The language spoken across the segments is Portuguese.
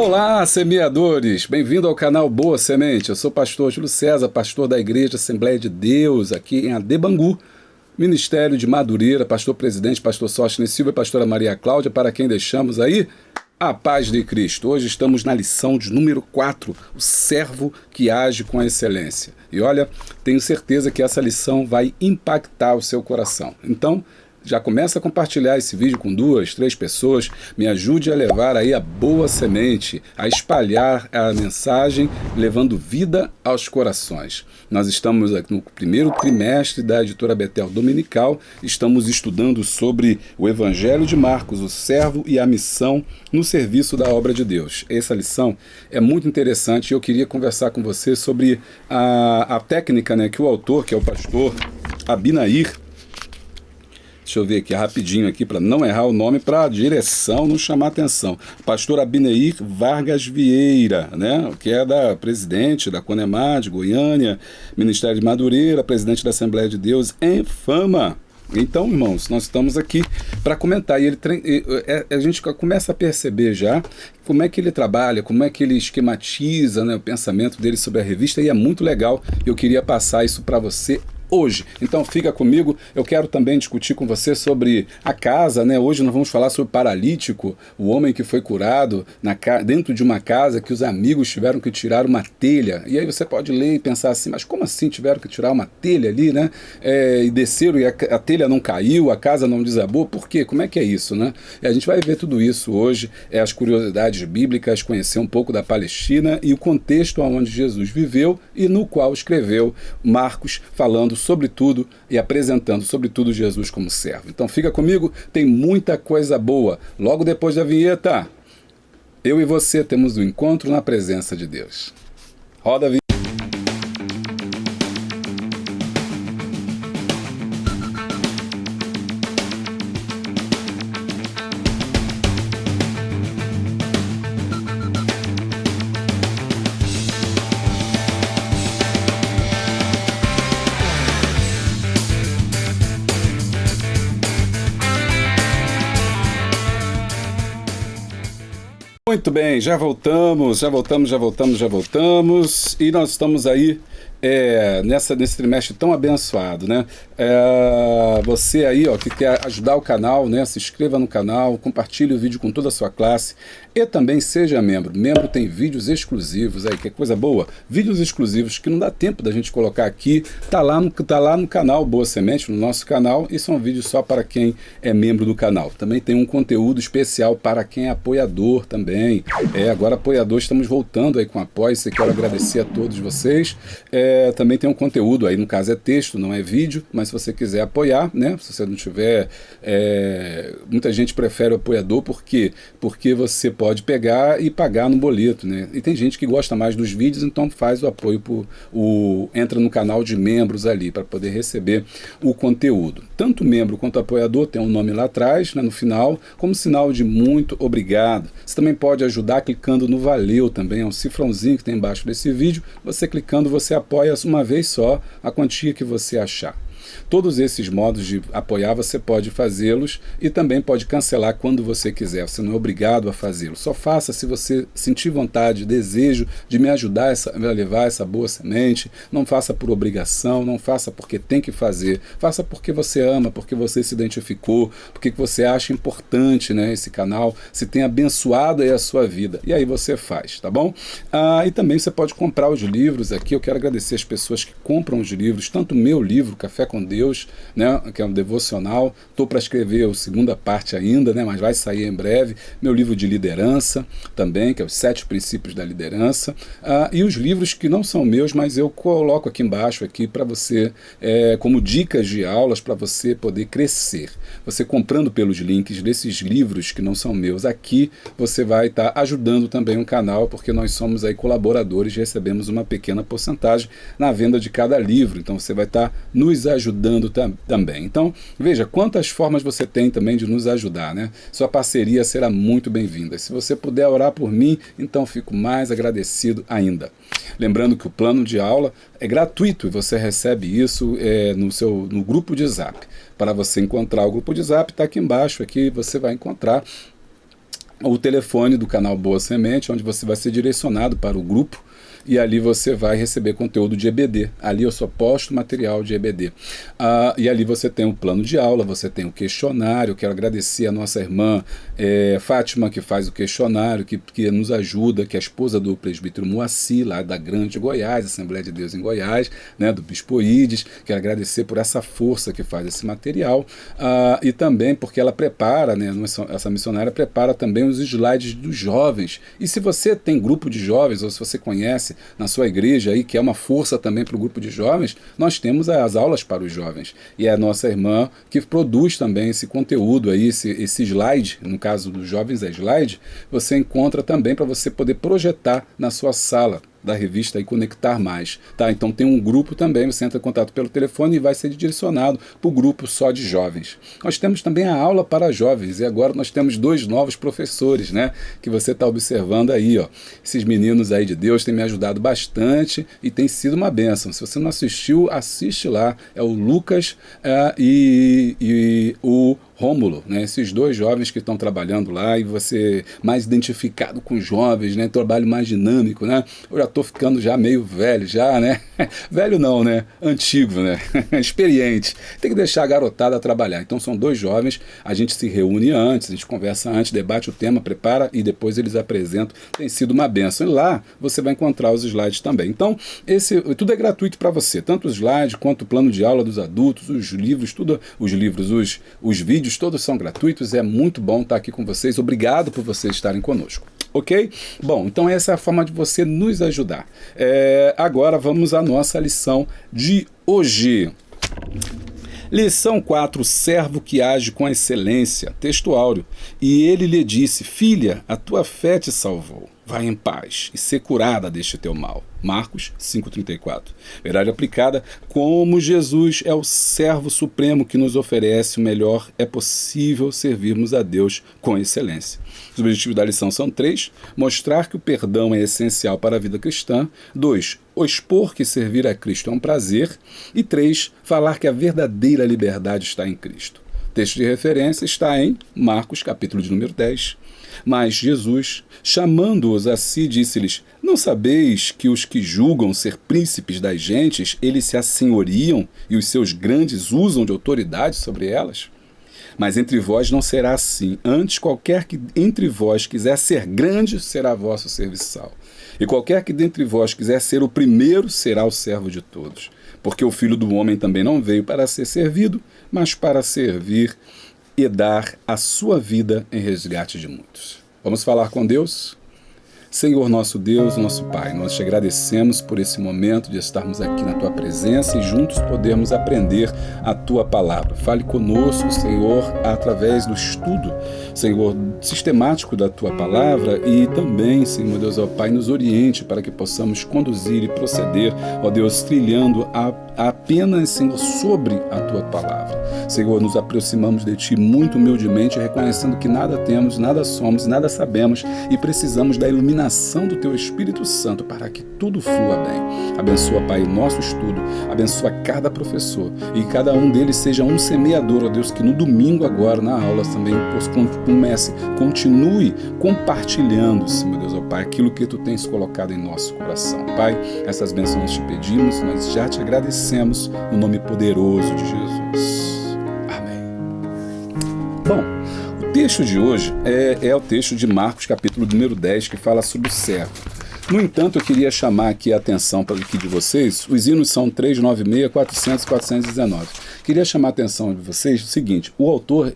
Olá, semeadores! Bem-vindo ao canal Boa Semente. Eu sou o pastor Júlio César, pastor da Igreja Assembleia de Deus, aqui em Adebangu, Ministério de Madureira, pastor-presidente, pastor Sóstenes Silva e pastora Maria Cláudia, para quem deixamos aí a paz de Cristo. Hoje estamos na lição de número 4, o servo que age com excelência. E olha, tenho certeza que essa lição vai impactar o seu coração. Então, já começa a compartilhar esse vídeo com 2, 3 pessoas, me ajude a levar aí a boa semente, a espalhar a mensagem, levando vida aos corações. Nós estamos aqui no primeiro trimestre da editora Betel Dominical, estamos estudando sobre o Evangelho de Marcos, o servo e a missão no serviço da obra de Deus. Essa lição é muito interessante e eu queria conversar com você sobre a técnica, né, que o autor, que é o pastor Abinair, deixa eu ver aqui rapidinho aqui para não errar o nome, para a direção não chamar atenção. Pastor Abinair Vargas Vieira, né, que é presidente da Conemar de Goiânia, Ministério de Madureira, presidente da Assembleia de Deus em Fama. Então, irmãos, nós estamos aqui para comentar e a gente começa a perceber já como é que ele trabalha, como é que ele esquematiza, né, o pensamento dele sobre a revista, e é muito legal. Eu queria passar isso para você hoje. Então fica comigo, eu quero também discutir com você sobre a casa, né? Hoje nós vamos falar sobre o paralítico, o homem que foi curado dentro de uma casa que os amigos tiveram que tirar uma telha. E aí você pode ler e pensar assim, mas como assim tiveram que tirar uma telha ali, né? E desceram e a telha não caiu, a casa não desabou, por quê? Como é que é isso, né? E a gente vai ver tudo isso hoje, as curiosidades bíblicas, conhecer um pouco da Palestina e o contexto onde Jesus viveu e no qual escreveu Marcos, falando sobre tudo e apresentando sobre tudo Jesus como servo. Então fica comigo, tem muita coisa boa. Logo depois da vinheta, eu e você temos um encontro na presença de Deus. Roda a vinheta. Muito bem, já voltamos, e nós estamos aí nesse trimestre tão abençoado, né? Você aí, ó, que quer ajudar o canal, né? Se inscreva no canal, compartilhe o vídeo com toda a sua classe e também seja membro. Membro tem vídeos exclusivos aí, que é coisa boa, vídeos exclusivos que não dá tempo da gente colocar aqui, tá lá no canal Boa Semente, no nosso canal, e são vídeos só para quem é membro do canal. Também tem um conteúdo especial para quem é apoiador também. Agora apoiador, estamos voltando aí com apoio-se, quero agradecer a todos vocês. Também tem um conteúdo aí, no caso é texto, não é vídeo, mas se você quiser apoiar, né, se você não tiver, muita gente prefere o apoiador, porque você pode pegar e pagar no boleto, né, e tem gente que gosta mais dos vídeos, então faz o apoio, entra no canal de membros ali, para poder receber o conteúdo. Tanto membro quanto apoiador tem um nome lá atrás, né, no final, como sinal de muito obrigado. Você também pode ajudar clicando no valeu também, é um cifrãozinho que tem embaixo desse vídeo, você clicando, você apoia uma vez só a quantia que você achar. Todos esses modos de apoiar você pode fazê-los e também pode cancelar quando você quiser. Você não é obrigado a fazê-lo. Só faça se você sentir vontade, desejo de me ajudar a levar essa boa semente. Não faça por obrigação, não faça porque tem que fazer. Faça porque você ama, porque você se identificou, porque você acha importante, né, esse canal, se tem abençoado aí a sua vida. E aí você faz, tá bom? E também você pode comprar os livros aqui. Eu quero agradecer as pessoas que compram os livros, tanto o meu livro, Café com Deus, né, que é um devocional. Estou para escrever a segunda parte ainda, né, mas vai sair em breve. Meu livro de liderança também, que é os 7 princípios da liderança. E os livros que não são meus, mas eu coloco aqui embaixo para você, como dicas de aulas para você poder crescer. Você comprando pelos links desses livros que não são meus aqui, você vai estar ajudando também o canal, porque nós somos aí colaboradores, recebemos uma pequena porcentagem na venda de cada livro. Então você vai estar nos ajudando também. Então, veja quantas formas você tem também de nos ajudar, né? Sua parceria será muito bem-vinda. Se você puder orar por mim, então fico mais agradecido ainda. Lembrando que o plano de aula é gratuito e você recebe isso no grupo de Zap. Para você encontrar o grupo de Zap, está aqui embaixo, aqui você vai encontrar o telefone do canal Boa Semente, onde você vai ser direcionado para o grupo, e ali você vai receber conteúdo de EBD. Ali eu só posto material de EBD. E ali você tem um plano de aula, você tem o questionário. Quero agradecer a nossa irmã Fátima, que faz o questionário, que nos ajuda, que é a esposa do presbítero Moacir, lá da Grande Goiás, Assembleia de Deus em Goiás, né, do Bispo Ides. Quero agradecer por essa força que faz esse material. E também porque ela prepara, né, essa missionária prepara também os slides dos jovens. E se você tem grupo de jovens, ou se você conhece na sua igreja aí, que é uma força também para o grupo de jovens, nós temos as aulas para os jovens. E é a nossa irmã que produz também esse conteúdo aí, esse slide, no caso dos jovens é slide, você encontra também para você poder projetar na sua sala da revista e conectar mais, tá? Então tem um grupo também, você entra em contato pelo telefone e vai ser direcionado para o grupo só de jovens. Nós temos também a aula para jovens, e agora nós temos 2 novos professores, né? Que você está observando aí, ó. Esses meninos aí de Deus têm me ajudado bastante e tem sido uma bênção. Se você não assistiu, assiste lá. É o Lucas e o Rômulo, né? Esses 2 jovens que estão trabalhando lá, e você mais identificado com os jovens, né? Trabalho mais dinâmico, né? Eu já estou ficando já meio velho, já, né? Velho não, né? Antigo, né? Experiente. Tem que deixar a garotada trabalhar. Então são 2 jovens, a gente se reúne antes, a gente conversa antes, debate o tema, prepara e depois eles apresentam. Tem sido uma benção. E lá você vai encontrar os slides também. Então, tudo é gratuito para você, tanto os slides quanto o plano de aula dos adultos, os livros, os vídeos, todos são gratuitos. É muito bom estar aqui com vocês. Obrigado por vocês estarem conosco. Ok? Bom, então essa é a forma de você nos ajudar. Agora vamos à nossa lição de hoje. Lição 4, servo que age com excelência, texto áureo. E ele lhe disse, filha, a tua fé te salvou. Vai em paz e ser curada deste teu mal. Marcos 5,34. Verdade aplicada, como Jesus é o servo supremo que nos oferece o melhor, é possível servirmos a Deus com excelência. Os objetivos da lição são 3. Mostrar que o perdão é essencial para a vida cristã. 2. Expor que servir a Cristo é um prazer. E 3. Falar que a verdadeira liberdade está em Cristo. O texto de referência está em Marcos, capítulo de número 10. Mas Jesus, chamando-os a si, disse-lhes, não sabeis que os que julgam ser príncipes das gentes, eles se assenhoriam e os seus grandes usam de autoridade sobre elas? Mas entre vós não será assim. Antes, qualquer que entre vós quiser ser grande, será vosso serviçal. E qualquer que dentre vós quiser ser o primeiro, será o servo de todos. Porque o Filho do Homem também não veio para ser servido, mas para servir e dar a sua vida em resgate de muitos. Vamos falar com Deus? Senhor nosso Deus, nosso Pai, nós te agradecemos por esse momento de estarmos aqui na Tua presença e juntos podermos aprender a Tua palavra. Fale conosco, Senhor, através do estudo, Senhor, sistemático da Tua palavra e também, Senhor Deus, ó Pai, nos oriente para que possamos conduzir e proceder, ó Deus, trilhando apenas, Senhor, sobre a Tua palavra. Senhor, nos aproximamos de Ti muito humildemente, reconhecendo que nada temos, nada somos, nada sabemos e precisamos da iluminação do Teu Espírito Santo para que tudo flua bem. Abençoa, Pai, o nosso estudo, abençoa cada professor e cada um deles seja um semeador, ó Deus, que no domingo agora, na aula também, continue compartilhando, Senhor Deus, ó Pai, aquilo que Tu tens colocado em nosso coração. Pai, essas bênçãos te pedimos, nós já te agradecemos no nome poderoso de Jesus. Amém. Bom, o texto de hoje é o texto de Marcos, capítulo número 10, que fala sobre o servo. No entanto, eu queria chamar aqui a atenção para aqui de vocês, os hinos são 396, 400 e 419. Queria chamar a atenção de vocês o seguinte, o autor,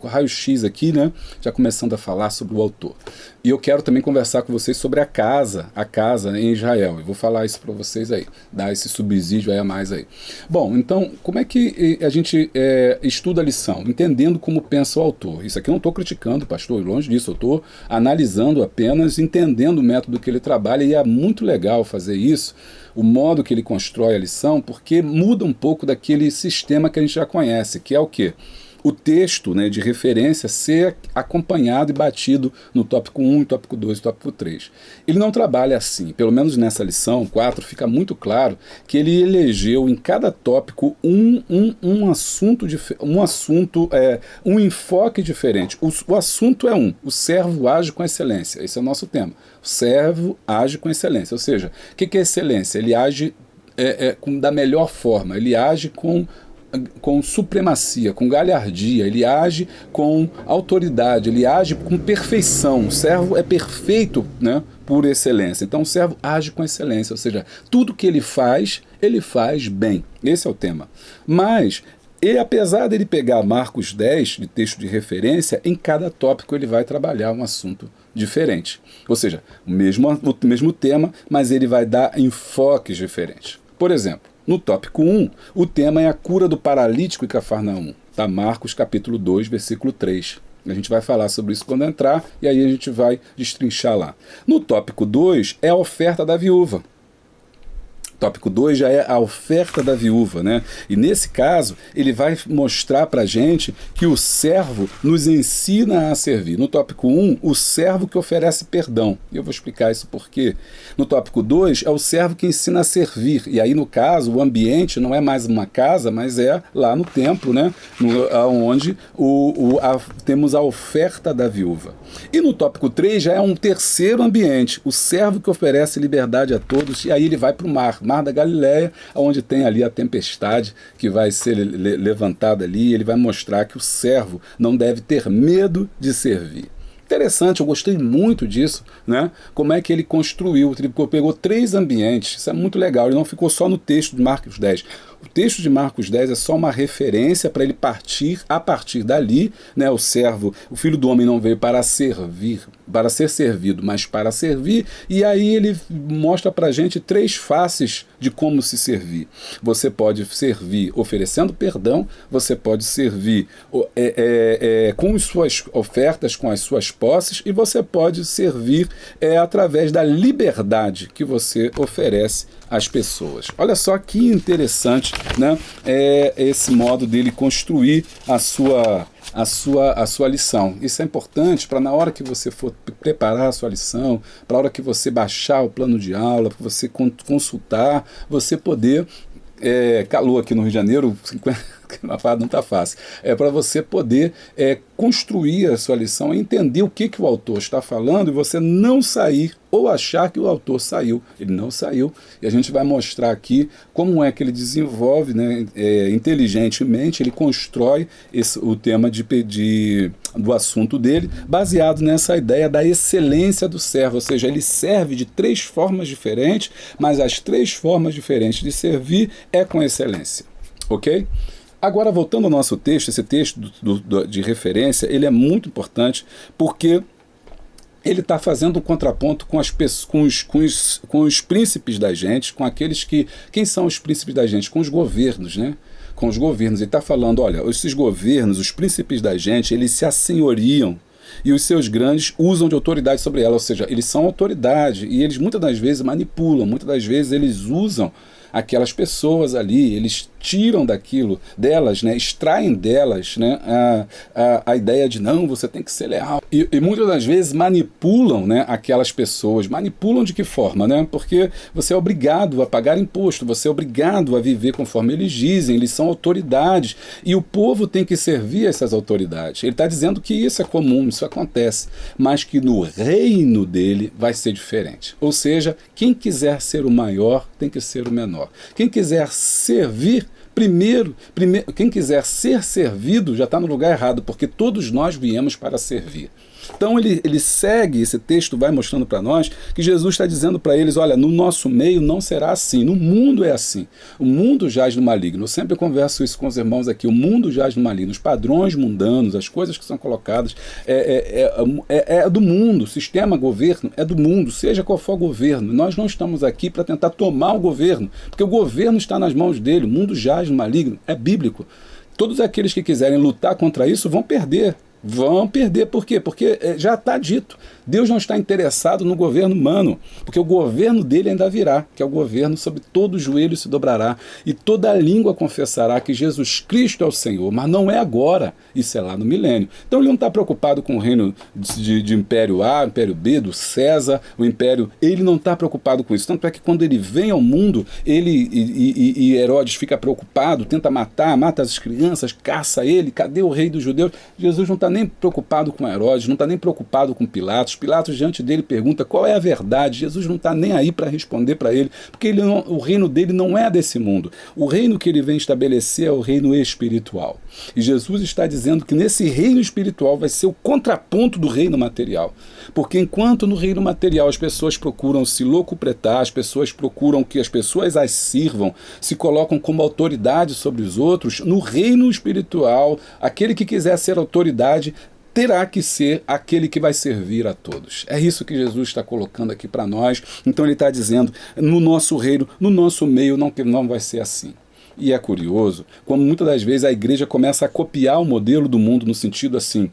o raio-x aqui, né, já começando a falar sobre o autor. E eu quero também conversar com vocês sobre a casa em Israel. Eu vou falar isso para vocês aí, dar esse subsídio aí a mais aí. Bom, então, como é que a gente estuda a lição? Entendendo como pensa o autor. Isso aqui eu não estou criticando, pastor, longe disso. Eu estou analisando apenas, entendendo o método que ele trabalha, e é muito legal fazer isso, o modo que ele constrói a lição, porque muda um pouco daquele sistema que a gente já conhece, que é o quê? o texto, né, de referência ser acompanhado e batido no tópico 1, tópico 2 e tópico 3. Ele não trabalha assim, pelo menos nessa lição 4 fica muito claro que ele elegeu em cada tópico um assunto, um enfoque diferente. O assunto é o servo age com excelência, esse é o nosso tema. O servo age com excelência, ou seja, o que é excelência? Ele age da melhor forma, ele age com supremacia, com galhardia, ele age com autoridade, ele age com perfeição. O servo é perfeito, né, por excelência. Então o servo age com excelência, ou seja, tudo que ele faz bem. Esse é o tema. Mas apesar dele pegar Marcos 10, de texto de referência, em cada tópico ele vai trabalhar um assunto diferente. Ou seja, o mesmo tema, mas ele vai dar enfoques diferentes. Por exemplo, no tópico 1, o tema é a cura do paralítico em Cafarnaum. Tá? Marcos capítulo 2, versículo 3. A gente vai falar sobre isso quando entrar, e aí a gente vai destrinchar lá. No tópico 2 é a oferta da viúva. Tópico 2 já é a oferta da viúva, né? E nesse caso, ele vai mostrar pra gente que o servo nos ensina a servir. No tópico 1, o servo que oferece perdão. E eu vou explicar isso por quê. No tópico 2, é o servo que ensina a servir. E aí, no caso, o ambiente não é mais uma casa, mas é lá no templo, né? Onde temos a oferta da viúva. E no tópico 3 já é um terceiro ambiente, o servo que oferece liberdade a todos, e aí ele vai para o mar da Galileia, onde tem ali a tempestade que vai ser levantada ali, ele vai mostrar que o servo não deve ter medo de servir. Interessante, eu gostei muito disso, né? Como é que ele construiu, ele pegou 3 ambientes, isso é muito legal, ele não ficou só no texto de Marcos 10. O texto de Marcos 10 é só uma referência para ele partir, a partir dali, né, o filho do homem não veio para servir, para ser servido, mas para servir, e aí ele mostra para a gente 3 faces de como se servir. Você pode servir oferecendo perdão, você pode servir com as suas ofertas, com as suas posses, e você pode servir através da liberdade que você oferece às pessoas. Olha só que interessante, né? Esse modo dele construir a sua lição. Isso é importante para na hora que você for preparar a sua lição, para a hora que você baixar o plano de aula, para você consultar, você poder... calor aqui no Rio de Janeiro, 50 não está fácil. É para você poder construir a sua lição, entender o que o autor está falando e você não sair ou achar que o autor saiu. Ele não saiu. E a gente vai mostrar aqui como é que ele desenvolve, né, inteligentemente, ele constrói o tema do assunto dele, baseado nessa ideia da excelência do servo. Ou seja, ele serve de 3 formas diferentes, mas as 3 formas diferentes de servir é com excelência. Ok? Agora, voltando ao nosso texto, esse texto de referência, ele é muito importante porque ele está fazendo um contraponto com os príncipes da gente, com aqueles que... Quem são os príncipes da gente? Com os governos, né? Com os governos. Ele está falando, olha, esses governos, os príncipes da gente, eles se assenhoriam e os seus grandes usam de autoridade sobre ela, ou seja, eles são autoridade e eles muitas das vezes manipulam, muitas das vezes eles usam aquelas pessoas ali, eles tiram delas, né, extraem delas, né, a ideia de não, você tem que ser leal. E muitas das vezes manipulam, né, aquelas pessoas. Manipulam de que forma? Né? Porque você é obrigado a pagar imposto, você é obrigado a viver conforme eles dizem, eles são autoridades, e o povo tem que servir essas autoridades. Ele está dizendo que isso é comum, isso acontece, mas que no reino dele vai ser diferente. Ou seja, quem quiser ser o maior tem que ser o menor. Quem quiser servir, quem quiser ser servido já está no lugar errado, porque todos nós viemos para servir. Então ele segue, esse texto vai mostrando para nós que Jesus está dizendo para eles, olha, no nosso meio não será assim, no mundo é assim, o mundo jaz no maligno. Eu sempre converso isso com os irmãos aqui, o mundo jaz no maligno, os padrões mundanos, as coisas que são colocadas é do mundo, o sistema governo é do mundo, seja qual for o governo. Nós não estamos aqui para tentar tomar o governo, porque o governo está nas mãos dele, o mundo jaz no maligno, é bíblico. Todos aqueles que quiserem lutar contra isso vão perder. Vão perder, por quê? Porque já está dito, Deus não está interessado no governo humano, porque o governo dele ainda virá, que é o governo sobre todo o joelho se dobrará, e toda língua confessará que Jesus Cristo é o Senhor, mas não é agora, isso é lá no milênio. Então ele não está preocupado com o reino de Império A, Império B, do César, o Império, ele não está preocupado com isso, tanto é que quando ele vem ao mundo, ele e Herodes fica preocupado, tenta matar, mata as crianças, caça ele, cadê o rei dos judeus? Jesus não está nem preocupado com Herodes, não está nem preocupado com Pilatos. Pilatos diante dele pergunta qual é a verdade. Jesus não está nem aí para responder para ele, porque o reino dele não é desse mundo. O reino que ele vem estabelecer é o reino espiritual. E Jesus está dizendo que nesse reino espiritual vai ser o contraponto do reino material. Porque enquanto no reino material as pessoas procuram se locupletar, as pessoas procuram que as pessoas as sirvam, se colocam como autoridade sobre os outros, no reino espiritual, aquele que quiser ser autoridade terá que ser aquele que vai servir a todos. É isso que Jesus está colocando aqui para nós. Então ele está dizendo, no nosso reino, no nosso meio, não vai ser assim. E é curioso, como muitas das vezes a igreja começa a copiar o modelo do mundo no sentido assim,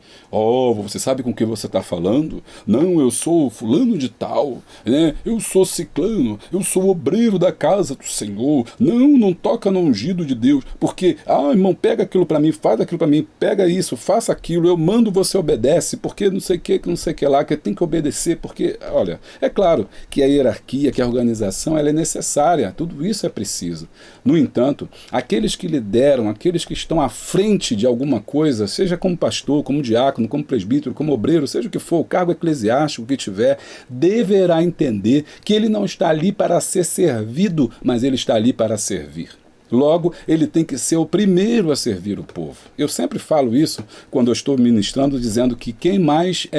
você sabe com o que você está falando? Não, eu sou fulano de tal, né? Eu sou ciclano, eu sou obreiro da casa do Senhor, não toca no ungido de Deus, porque, irmão, pega aquilo para mim, faz aquilo para mim, pega isso, faça aquilo, eu mando, você obedece, porque não sei o que lá, que tem que obedecer, porque, olha, é claro que a hierarquia, que a organização, ela é necessária, tudo isso é preciso. No entanto, aqueles que lideram, aqueles que estão à frente de alguma coisa, seja como pastor, como diácono, como presbítero, como obreiro, seja o que for, o cargo eclesiástico que tiver, deverá entender que ele não está ali para ser servido, mas ele está ali para servir. Logo, ele tem que ser o primeiro a servir o povo. Eu sempre falo isso quando eu estou ministrando, dizendo que quem mais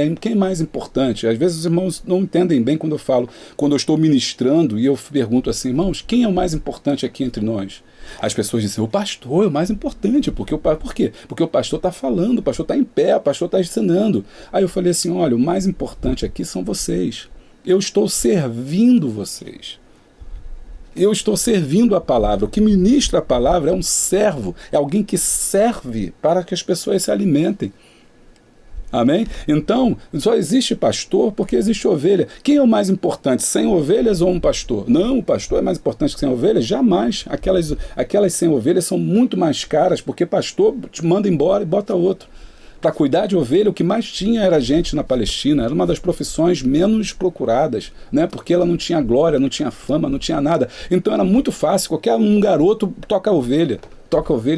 importante. Às vezes os irmãos não entendem bem quando eu falo, quando eu estou ministrando e eu pergunto assim, irmãos, quem é o mais importante aqui entre nós? As pessoas dizem, o pastor é o mais importante. Por quê? Porque o pastor está falando, o pastor está em pé, o pastor está ensinando. Aí eu falei assim, olha, o mais importante aqui são vocês. Eu estou servindo vocês. Eu estou servindo a palavra. O que ministra a palavra é um servo, é alguém que serve para que as pessoas se alimentem. Amém? Então, só existe pastor porque existe ovelha. Quem é o mais importante, 100 ovelhas ou um pastor? Não, o pastor é mais importante que 100 ovelhas? Jamais. Aquelas 100 ovelhas são muito mais caras, porque pastor te manda embora e bota outro. Para cuidar de ovelha, o que mais tinha era gente na Palestina, era uma das profissões menos procuradas, né? Porque ela não tinha glória, não tinha fama, não tinha nada. Então era muito fácil, qualquer garoto toca a ovelha,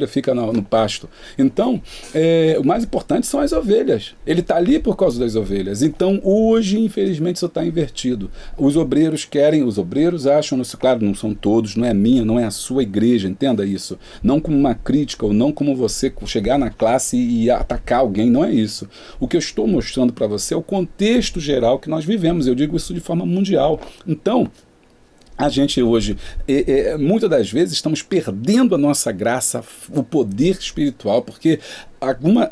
fica no pasto. Então, o mais importante são as ovelhas. Ele está ali por causa das ovelhas. Então, hoje, infelizmente, isso está invertido. Os obreiros acham, claro, não são todos, não é a minha, não é a sua igreja, entenda isso. Não como uma crítica, ou não como você chegar na classe e atacar alguém, não é isso. O que eu estou mostrando para você é o contexto geral que nós vivemos. Eu digo isso de forma mundial. Então, a gente hoje, muitas das vezes, estamos perdendo a nossa graça, o poder espiritual, porque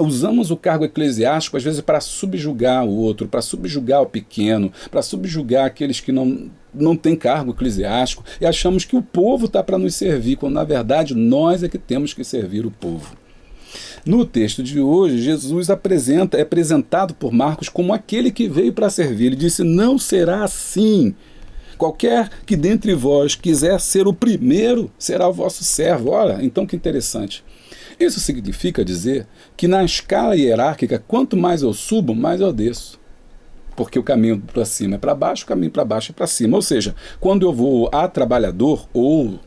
usamos o cargo eclesiástico, às vezes, para subjugar o outro, para subjugar o pequeno, para subjugar aqueles que não têm cargo eclesiástico, e achamos que o povo está para nos servir, quando, na verdade, nós é que temos que servir o povo. No texto de hoje, Jesus é apresentado por Marcos como aquele que veio para servir. Ele disse, não será assim. Qualquer que dentre vós quiser ser o primeiro, será o vosso servo. Olha, então que interessante. Isso significa dizer que na escala hierárquica, quanto mais eu subo, mais eu desço. Porque o caminho para cima é para baixo, o caminho para baixo é para cima. Ou seja, quando eu vou a trabalhador ou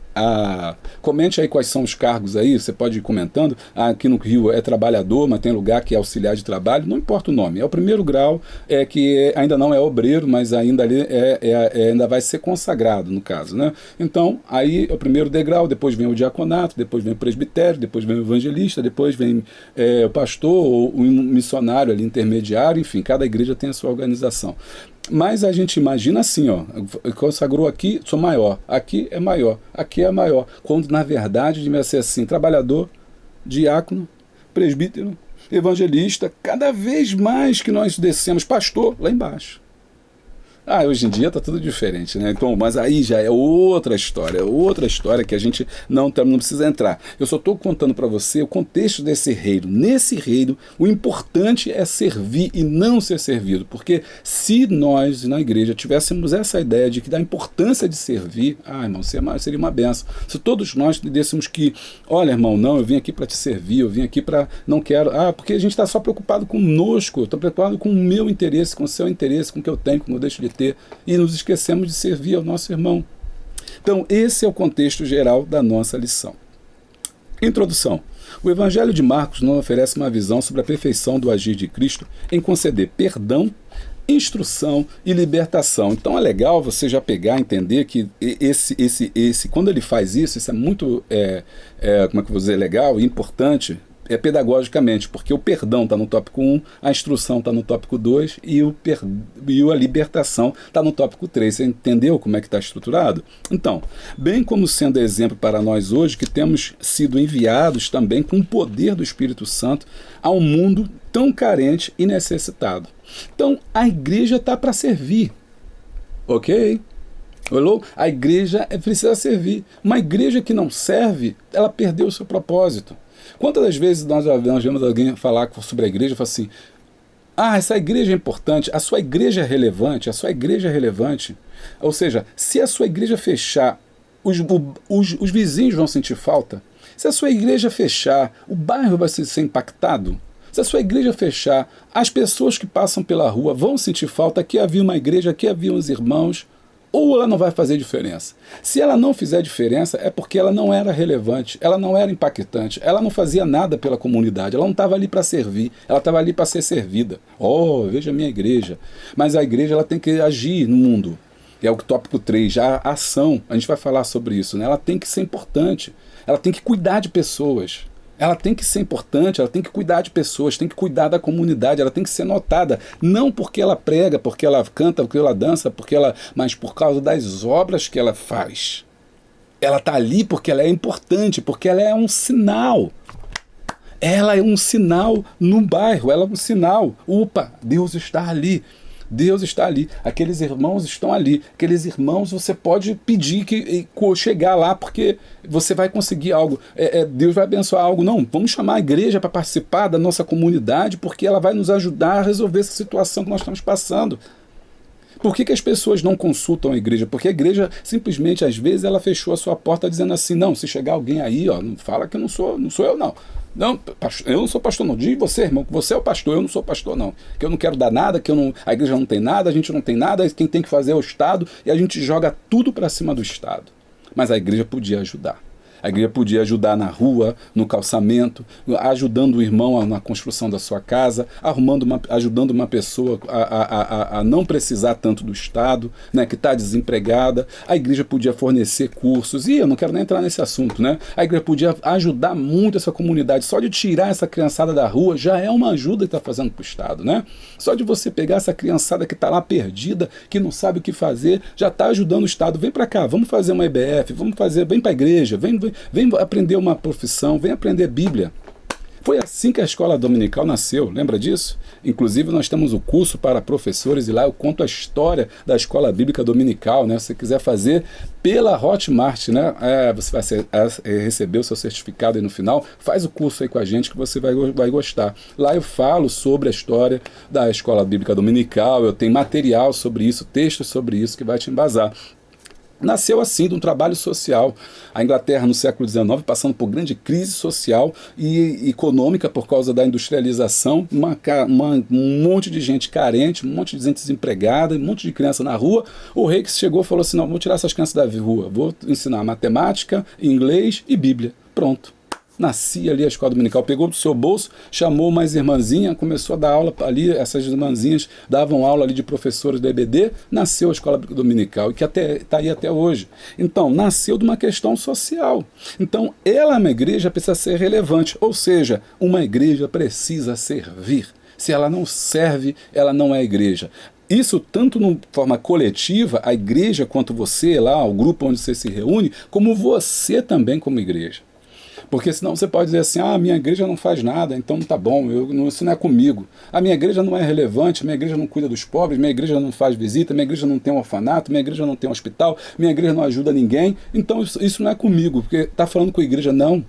comente aí quais são os cargos aí, você pode ir comentando. Aqui no Rio é trabalhador, mas tem lugar que é auxiliar de trabalho, não importa o nome. É o primeiro grau, que ainda não é obreiro, mas ainda ali ainda vai ser consagrado, no caso, né? Então, aí é o primeiro degrau, depois vem o diaconato, depois vem o presbitério, depois vem o evangelista, depois vem o pastor ou o missionário ali, intermediário, enfim, cada igreja tem a sua organização. Mas a gente imagina assim, consagrou aqui, sou maior, aqui é maior, aqui é maior. Quando na verdade devia ser assim, trabalhador, diácono, presbítero, evangelista, cada vez mais que nós descemos, pastor, lá embaixo. Hoje em dia está tudo diferente, né? Então, mas aí já é outra história que a gente não precisa entrar. Eu só estou contando para você o contexto desse reino. Nesse reino, o importante é servir e não ser servido, porque se nós, na igreja, tivéssemos essa ideia de que da importância de servir, irmão, seria uma benção. Se todos nós dissemos que, olha, irmão, não, eu vim aqui para te servir, eu vim aqui para, não quero, porque a gente está só preocupado conosco, eu estou preocupado com o meu interesse, com o seu interesse, com o que eu tenho, com o que eu deixo de ter, e nos esquecemos de servir ao nosso irmão. Então, esse é o contexto geral da nossa lição. Introdução. O Evangelho de Marcos nos oferece uma visão sobre a perfeição do agir de Cristo em conceder perdão, instrução e libertação. Então é legal você já pegar, entender que quando ele faz isso é muito, como é que eu vou dizer, legal e importante, pedagogicamente, porque o perdão está no tópico 1, a instrução está no tópico 2 e a libertação está no tópico 3. Você entendeu como é que está estruturado? Então, bem como sendo exemplo para nós hoje, que temos sido enviados também com o poder do Espírito Santo a um mundo tão carente e necessitado. Então, a igreja está para servir, ok? Olhou? A igreja precisa servir. Uma igreja que não serve, ela perdeu o seu propósito. Quantas das vezes nós vemos alguém falar sobre a igreja e falar assim, essa igreja é importante, a sua igreja é relevante, Ou seja, se a sua igreja fechar, os vizinhos vão sentir falta. Se a sua igreja fechar, o bairro vai ser impactado. Se a sua igreja fechar, as pessoas que passam pela rua vão sentir falta. Aqui havia uma igreja, aqui havia uns irmãos. Ou ela não vai fazer diferença. Se ela não fizer diferença, é porque ela não era relevante, ela não era impactante, ela não fazia nada pela comunidade, ela não estava ali para servir, ela estava ali para ser servida. Veja a minha igreja. Mas a igreja ela tem que agir no mundo. É o tópico 3, já a ação, a gente vai falar sobre isso, né? Ela tem que ser importante, ela tem que cuidar de pessoas. Ela tem que ser importante, ela tem que cuidar de pessoas, tem que cuidar da comunidade, ela tem que ser notada, não porque ela prega, porque ela canta, porque ela dança, mas por causa das obras que ela faz. Ela está ali porque ela é importante, porque ela é um sinal. Ela é um sinal no bairro, ela é um sinal. Deus está ali. Deus está ali, aqueles irmãos estão ali, aqueles irmãos você pode pedir que chegar lá porque você vai conseguir algo, Deus vai abençoar algo. Não, vamos chamar a igreja para participar da nossa comunidade porque ela vai nos ajudar a resolver essa situação que nós estamos passando. Por que as pessoas não consultam a igreja? Porque a igreja simplesmente às vezes ela fechou a sua porta dizendo assim, não, se chegar alguém aí, não fala que não sou eu não. Não, eu não sou pastor não. Diz você, irmão, que você é o pastor, eu não sou pastor não. Que eu não quero dar nada, a igreja não tem nada, a gente não tem nada, quem tem que fazer é o Estado, e a gente joga tudo para cima do Estado. Mas a igreja podia ajudar. A igreja podia ajudar na rua, no calçamento, ajudando o irmão na construção da sua casa, ajudando uma pessoa a não precisar tanto do Estado, né, que está desempregada. A igreja podia fornecer cursos, e eu não quero nem entrar nesse assunto, né? A igreja podia ajudar muito essa comunidade. Só de tirar essa criançada da rua já é uma ajuda que está fazendo para o Estado, né? Só de você pegar essa criançada que está lá perdida, que não sabe o que fazer, já está ajudando o Estado. Vem para cá, vamos fazer uma EBF, vem para a igreja, vem aprender uma profissão, vem aprender Bíblia. Foi assim que a escola dominical nasceu, lembra disso? Inclusive nós temos o curso para professores e lá eu conto a história da escola bíblica dominical, né? Se você quiser fazer pela Hotmart, né? Você vai receber o seu certificado aí no final, faz o curso aí com a gente que você vai gostar. Lá eu falo sobre a história da escola bíblica dominical, eu tenho material sobre isso, textos sobre isso que vai te embasar. Nasceu assim de um trabalho social. A Inglaterra no século XIX passando por grande crise social e econômica por causa da industrialização, um monte de gente carente, um monte de gente desempregada, um monte de criança na rua. O rei que chegou falou assim, não, vou tirar essas crianças da rua, vou ensinar matemática, inglês e Bíblia. Pronto. Nascia ali a escola dominical, pegou do seu bolso, chamou mais irmãzinha, começou a dar aula ali, essas irmãzinhas davam aula ali de professores da EBD, nasceu a escola dominical, e que está aí até hoje. Então, nasceu de uma questão social. Então, uma igreja precisa ser relevante, ou seja, uma igreja precisa servir. Se ela não serve, ela não é igreja. Isso tanto de forma coletiva, a igreja quanto você lá, o grupo onde você se reúne, como você também como igreja. Porque senão você pode dizer assim, a minha igreja não faz nada, então tá bom, isso não é comigo. A minha igreja não é relevante, minha igreja não cuida dos pobres, minha igreja não faz visita, minha igreja não tem um orfanato, minha igreja não tem um hospital, minha igreja não ajuda ninguém, então isso não é comigo, porque está falando com a igreja. Não.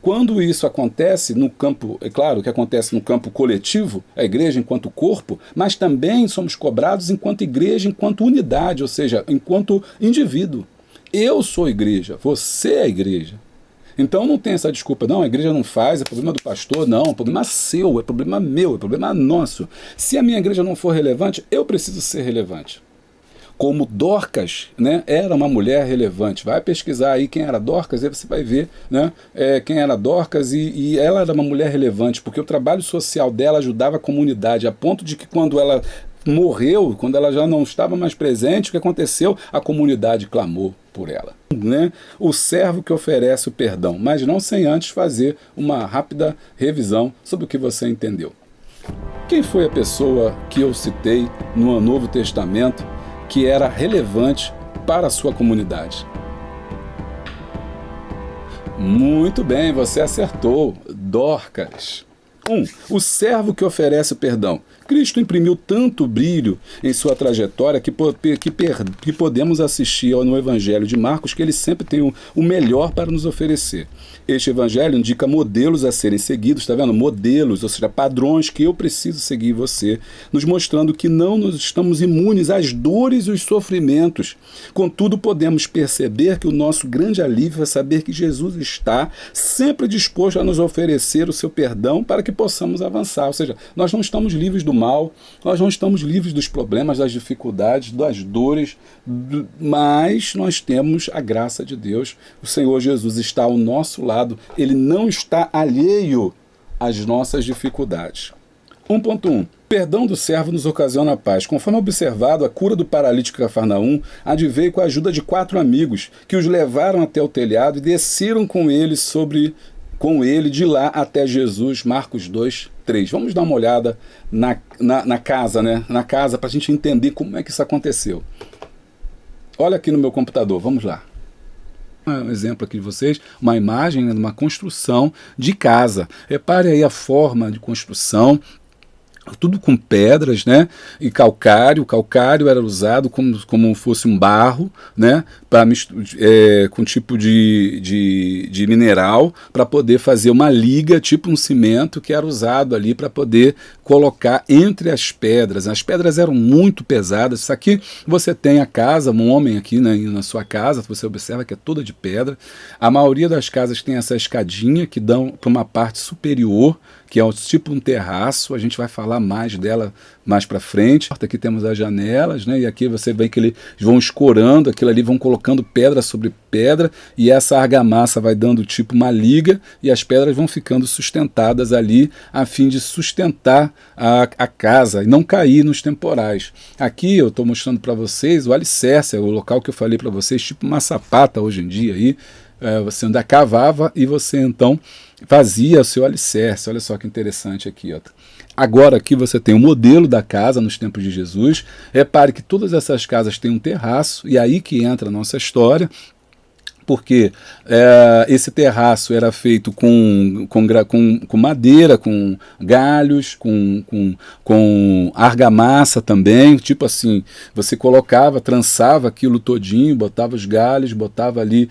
Quando isso acontece no campo, é claro que acontece no campo coletivo, a igreja enquanto corpo, mas também somos cobrados enquanto igreja, enquanto unidade, ou seja, enquanto indivíduo. Eu sou igreja, você é igreja. Então não tem essa desculpa, não, a igreja não faz, é problema do pastor, não, é problema seu, é problema meu, é problema nosso. Se a minha igreja não for relevante, eu preciso ser relevante. Como Dorcas, né, era uma mulher relevante. Vai pesquisar aí quem era Dorcas, aí você vai ver, né, quem era Dorcas, e ela era uma mulher relevante, porque o trabalho social dela ajudava a comunidade, a ponto de que quando ela morreu, quando ela já não estava mais presente, o que aconteceu? A comunidade clamou por ela. Né? O servo que oferece o perdão, mas não sem antes fazer uma rápida revisão sobre o que você entendeu. Quem foi a pessoa que eu citei no Novo Testamento que era relevante para a sua comunidade? Muito bem, você acertou. Dorcas. 1. O servo que oferece o perdão. Cristo imprimiu tanto brilho em sua trajetória que podemos assistir no Evangelho de Marcos que ele sempre tem o melhor para nos oferecer. Este Evangelho indica modelos a serem seguidos, está vendo? Modelos, ou seja, padrões que eu preciso seguir você, nos mostrando que não nos estamos imunes às dores e os sofrimentos. Contudo, podemos perceber que o nosso grande alívio é saber que Jesus está sempre disposto a nos oferecer o seu perdão para que possamos avançar. Ou seja, nós não estamos livres do mal, nós não estamos livres dos problemas, das dificuldades, das dores, mas nós temos a graça de Deus. O Senhor Jesus está ao nosso lado, ele não está alheio às nossas dificuldades. 1.1. Perdão do servo nos ocasiona a paz. Conforme observado, a cura do paralítico em Cafarnaum adveio com a ajuda de 4 amigos, que os levaram até o telhado e desceram com ele de lá até Jesus, Marcos 2:3. Vamos dar uma olhada na casa, né? Na casa, para a gente entender como é que isso aconteceu. Olha aqui no meu computador, vamos lá. Um exemplo aqui de vocês, uma imagem, né, de uma construção de casa. Repare aí a forma de construção, tudo com pedras, né, e calcário. O calcário era usado como fosse um barro, né, com tipo de mineral, para poder fazer uma liga, tipo um cimento, que era usado ali para poder colocar entre as pedras. As pedras eram muito pesadas. Isso aqui você tem a casa, um homem aqui, né, na sua casa, você observa que é toda de pedra. A maioria das casas tem essa escadinha que dão para uma parte superior, que é tipo um terraço. A gente vai falar mais dela mais para frente. Aqui temos as janelas, né? E aqui você vê que eles vão escorando, aquilo ali vão colocando pedra sobre pedra, e essa argamassa vai dando tipo uma liga, e as pedras vão ficando sustentadas ali, a fim de sustentar a casa e não cair nos temporais. Aqui eu estou mostrando para vocês o alicerce, o local que eu falei para vocês, tipo uma sapata hoje em dia aí. Você ainda cavava e você então fazia o seu alicerce. Olha só que interessante aqui, ó. Agora aqui você tem o modelo da casa nos tempos de Jesus. Repare que todas essas casas têm um terraço, e aí que entra a nossa história, porque esse terraço era feito com madeira, com galhos, com argamassa também, tipo assim, você colocava, trançava aquilo todinho, botava os galhos, botava ali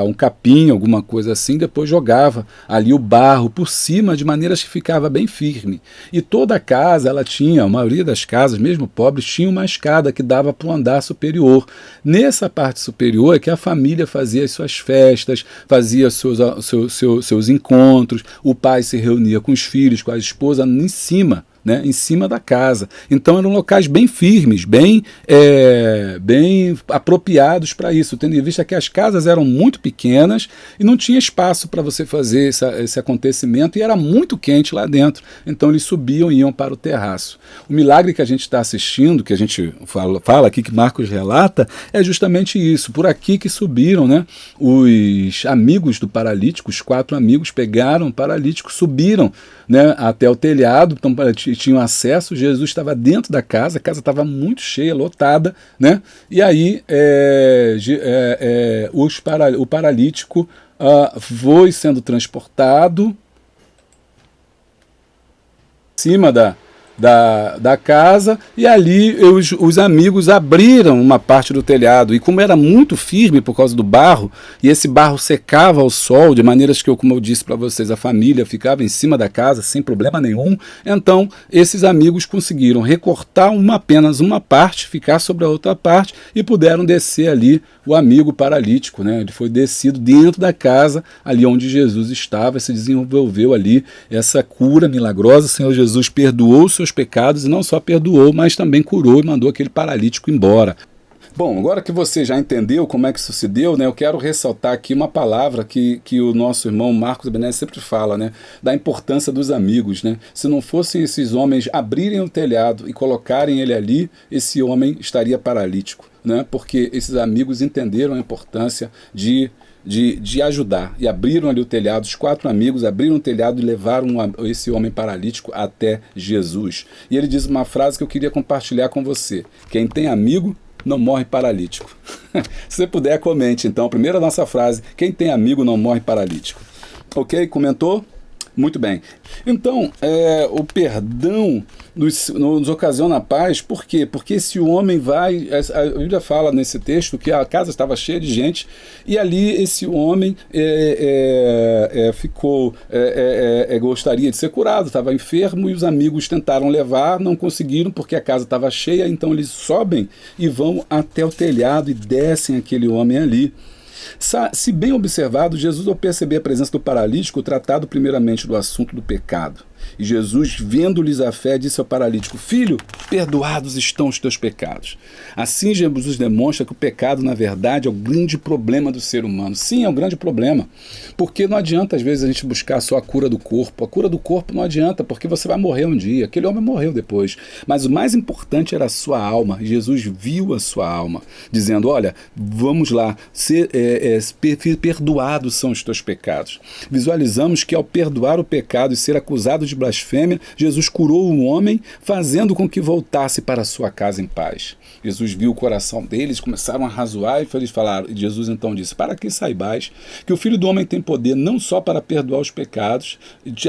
um capim, alguma coisa assim, depois jogava ali o barro por cima, de maneira que ficava bem firme. E toda a casa, ela tinha, a maioria das casas, mesmo pobres, tinha uma escada que dava para o andar superior. Nessa parte superior é que a família fazia as suas festas, fazia seus encontros, o pai se reunia com os filhos, com a esposa em cima, né, em cima da casa. Então eram locais bem firmes, bem apropriados para isso, tendo em vista que as casas eram muito pequenas e não tinha espaço para você fazer esse acontecimento, e era muito quente lá dentro. Então eles subiam e iam para o terraço. O milagre que a gente está assistindo, que a gente fala aqui, que Marcos relata, é justamente isso. Por aqui que subiram, né, os amigos do paralítico, os 4 amigos pegaram o paralítico, subiram, né, até o telhado, então tinham acesso. Jesus estava dentro da casa, a casa estava muito cheia, lotada, né? E aí o paralítico foi sendo transportado em cima da casa, e ali os amigos abriram uma parte do telhado, e como era muito firme por causa do barro, e esse barro secava ao sol, de maneiras que, como eu disse para vocês, a família ficava em cima da casa sem problema nenhum, então esses amigos conseguiram recortar apenas uma parte, ficar sobre a outra parte, e puderam descer ali o amigo paralítico, né? Ele foi descido dentro da casa, ali onde Jesus estava, se desenvolveu ali essa cura milagrosa. O Senhor Jesus perdoou os seus pecados, e não só perdoou, mas também curou e mandou aquele paralítico embora. Bom, agora que você já entendeu como é que isso se deu, né, eu quero ressaltar aqui uma palavra que o nosso irmão Marcos Benez sempre fala, né, da importância dos amigos. Né? Se não fossem esses homens abrirem o telhado e colocarem ele ali, esse homem estaria paralítico, né? Porque esses amigos entenderam a importância de ajudar, e abriram ali o telhado. Os 4 amigos abriram o telhado e levaram esse homem paralítico até Jesus. E ele diz uma frase que eu queria compartilhar com você: quem tem amigo não morre paralítico. Se você puder, comente então. A primeira nossa frase: quem tem amigo não morre paralítico. Ok? Comentou? Muito bem. Então, o perdão nos ocasiona a paz. Por quê? Porque esse homem vai... A Bíblia fala nesse texto que a casa estava cheia de gente, e ali esse homem gostaria de ser curado, estava enfermo, e os amigos tentaram levar, não conseguiram porque a casa estava cheia. Então eles sobem e vão até o telhado e descem aquele homem ali. Se bem observado, Jesus, ao perceber a presença do paralítico, tratado primeiramente do assunto do pecado, e Jesus, vendo-lhes a fé, disse ao paralítico: filho, perdoados estão os teus pecados. Assim Jesus demonstra que o pecado, na verdade, é o grande problema do ser humano. Sim, é um grande problema, porque não adianta às vezes a gente buscar só a cura do corpo. A cura do corpo não adianta, porque você vai morrer um dia. Aquele homem morreu depois, mas o mais importante era a sua alma. Jesus viu a sua alma, dizendo: olha, vamos lá, perdoados são os teus pecados. Visualizamos que ao perdoar o pecado e ser acusado de blasfêmia, Jesus curou o homem, fazendo com que voltasse para a sua casa em paz. Jesus viu o coração deles, começaram a razoar, e eles falaram, e Jesus então disse: para que saibais que o Filho do Homem tem poder não só para perdoar os pecados,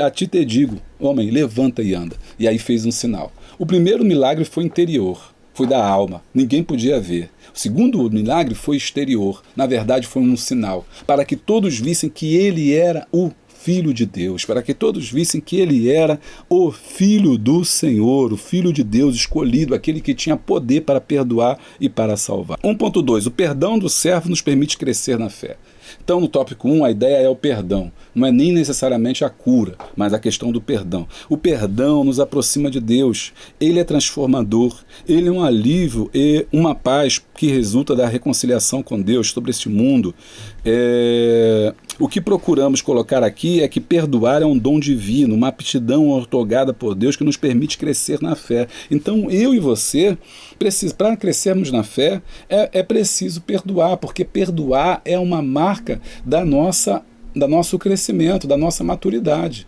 a ti te digo, homem, levanta e anda. E aí fez um sinal. O primeiro milagre foi interior, foi da alma, ninguém podia ver. O segundo milagre foi exterior, na verdade foi um sinal, para que todos vissem que ele era o Filho de Deus, para que todos vissem que ele era o Filho do Senhor, o Filho de Deus escolhido, aquele que tinha poder para perdoar e para salvar. 1.2. O perdão do servo nos permite crescer na fé. Então, no tópico 1, a ideia é o perdão. Não é nem necessariamente a cura, mas a questão do perdão. O perdão nos aproxima de Deus. Ele é transformador. Ele é um alívio e uma paz que resulta da reconciliação com Deus sobre este mundo. O que procuramos colocar aqui é que perdoar é um dom divino, uma aptidão outorgada por Deus que nos permite crescer na fé. Então, eu e você, para crescermos na fé, é preciso perdoar, porque perdoar é uma marca do nosso crescimento, da nossa maturidade.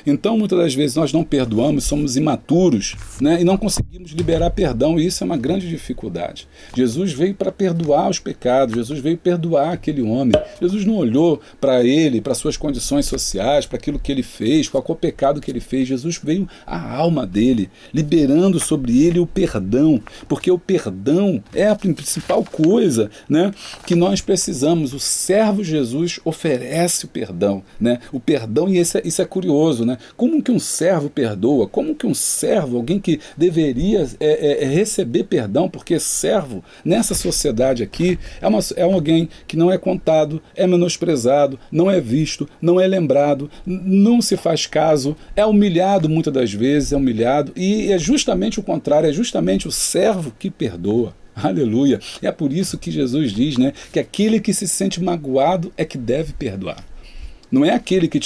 Então, muitas das vezes, nós não perdoamos, somos imaturos, né, e não conseguimos liberar perdão, e isso é uma grande dificuldade. Jesus veio para perdoar os pecados, Jesus veio perdoar aquele homem. Jesus não olhou para ele, para suas condições sociais, para aquilo que ele fez, qual o pecado que ele fez. Jesus veio à alma dele, liberando sobre ele o perdão, porque o perdão é a principal coisa, né, que nós precisamos. O servo Jesus oferece o perdão, né, o perdão, e isso é curioso, né? Como que um servo perdoa? Como que um servo, alguém que deveria receber perdão, porque servo, nessa sociedade aqui, é alguém que não é contado, é menosprezado, não é visto, não é lembrado, não se faz caso, é humilhado muitas das vezes, e é justamente o contrário, é justamente o servo que perdoa. Aleluia! E é por isso que Jesus diz, né, que aquele que se sente magoado é que deve perdoar. Não é aquele que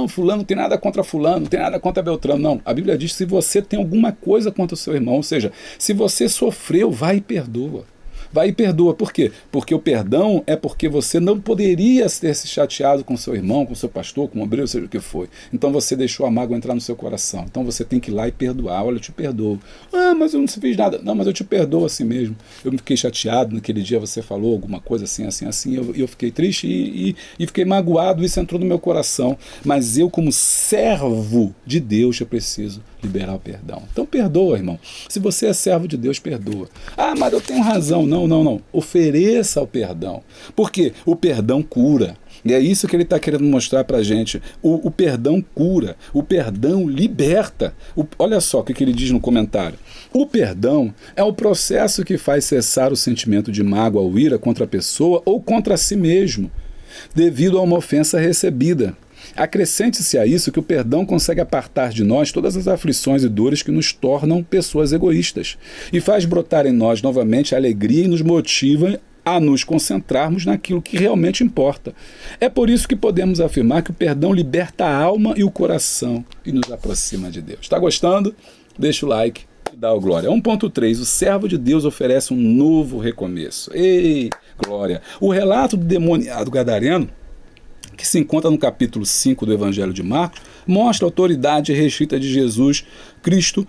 fulano não tem nada contra fulano, não tem nada contra Beltrano. Não, a Bíblia diz que se você tem alguma coisa contra o seu irmão, ou seja, se você sofreu, vai e perdoa. vai e perdoa. Por quê? Porque o perdão é porque você não poderia ter se chateado com seu irmão, com seu pastor, com o obreiro, seja o que foi. Então você deixou a mágoa entrar no seu coração. Então você tem que ir lá e perdoar. Olha, eu te perdoo. Ah, mas eu não fiz nada. Não, mas eu te perdoo assim mesmo. Eu me fiquei chateado, naquele dia você falou alguma coisa assim, assim, assim, eu fiquei triste e fiquei magoado, isso entrou no meu coração. Mas eu, como servo de Deus, eu preciso liberar o perdão. Então perdoa, irmão. Se você é servo de Deus, perdoa. Ah, mas eu tenho razão. Não, não, não. Ofereça o perdão. Porque o perdão cura. E é isso que ele está querendo mostrar para a gente. O perdão cura, o perdão liberta. Olha só o que ele diz no comentário. O perdão é o processo que faz cessar o sentimento de mágoa ou ira contra a pessoa ou contra si mesmo, devido a uma ofensa recebida. Acrescente-se a isso que o perdão consegue apartar de nós todas as aflições e dores que nos tornam pessoas egoístas e faz brotar em nós novamente a alegria e nos motiva a nos concentrarmos naquilo que realmente importa. É por isso que podemos afirmar que o perdão liberta a alma e o coração e nos aproxima de Deus. Está gostando? Deixa o like e dá o glória. 1.3. O servo de Deus oferece um novo recomeço. Ei, glória! O relato do demoniado gadareno, que se encontra no capítulo 5 do Evangelho de Marcos, mostra a autoridade restrita de Jesus Cristo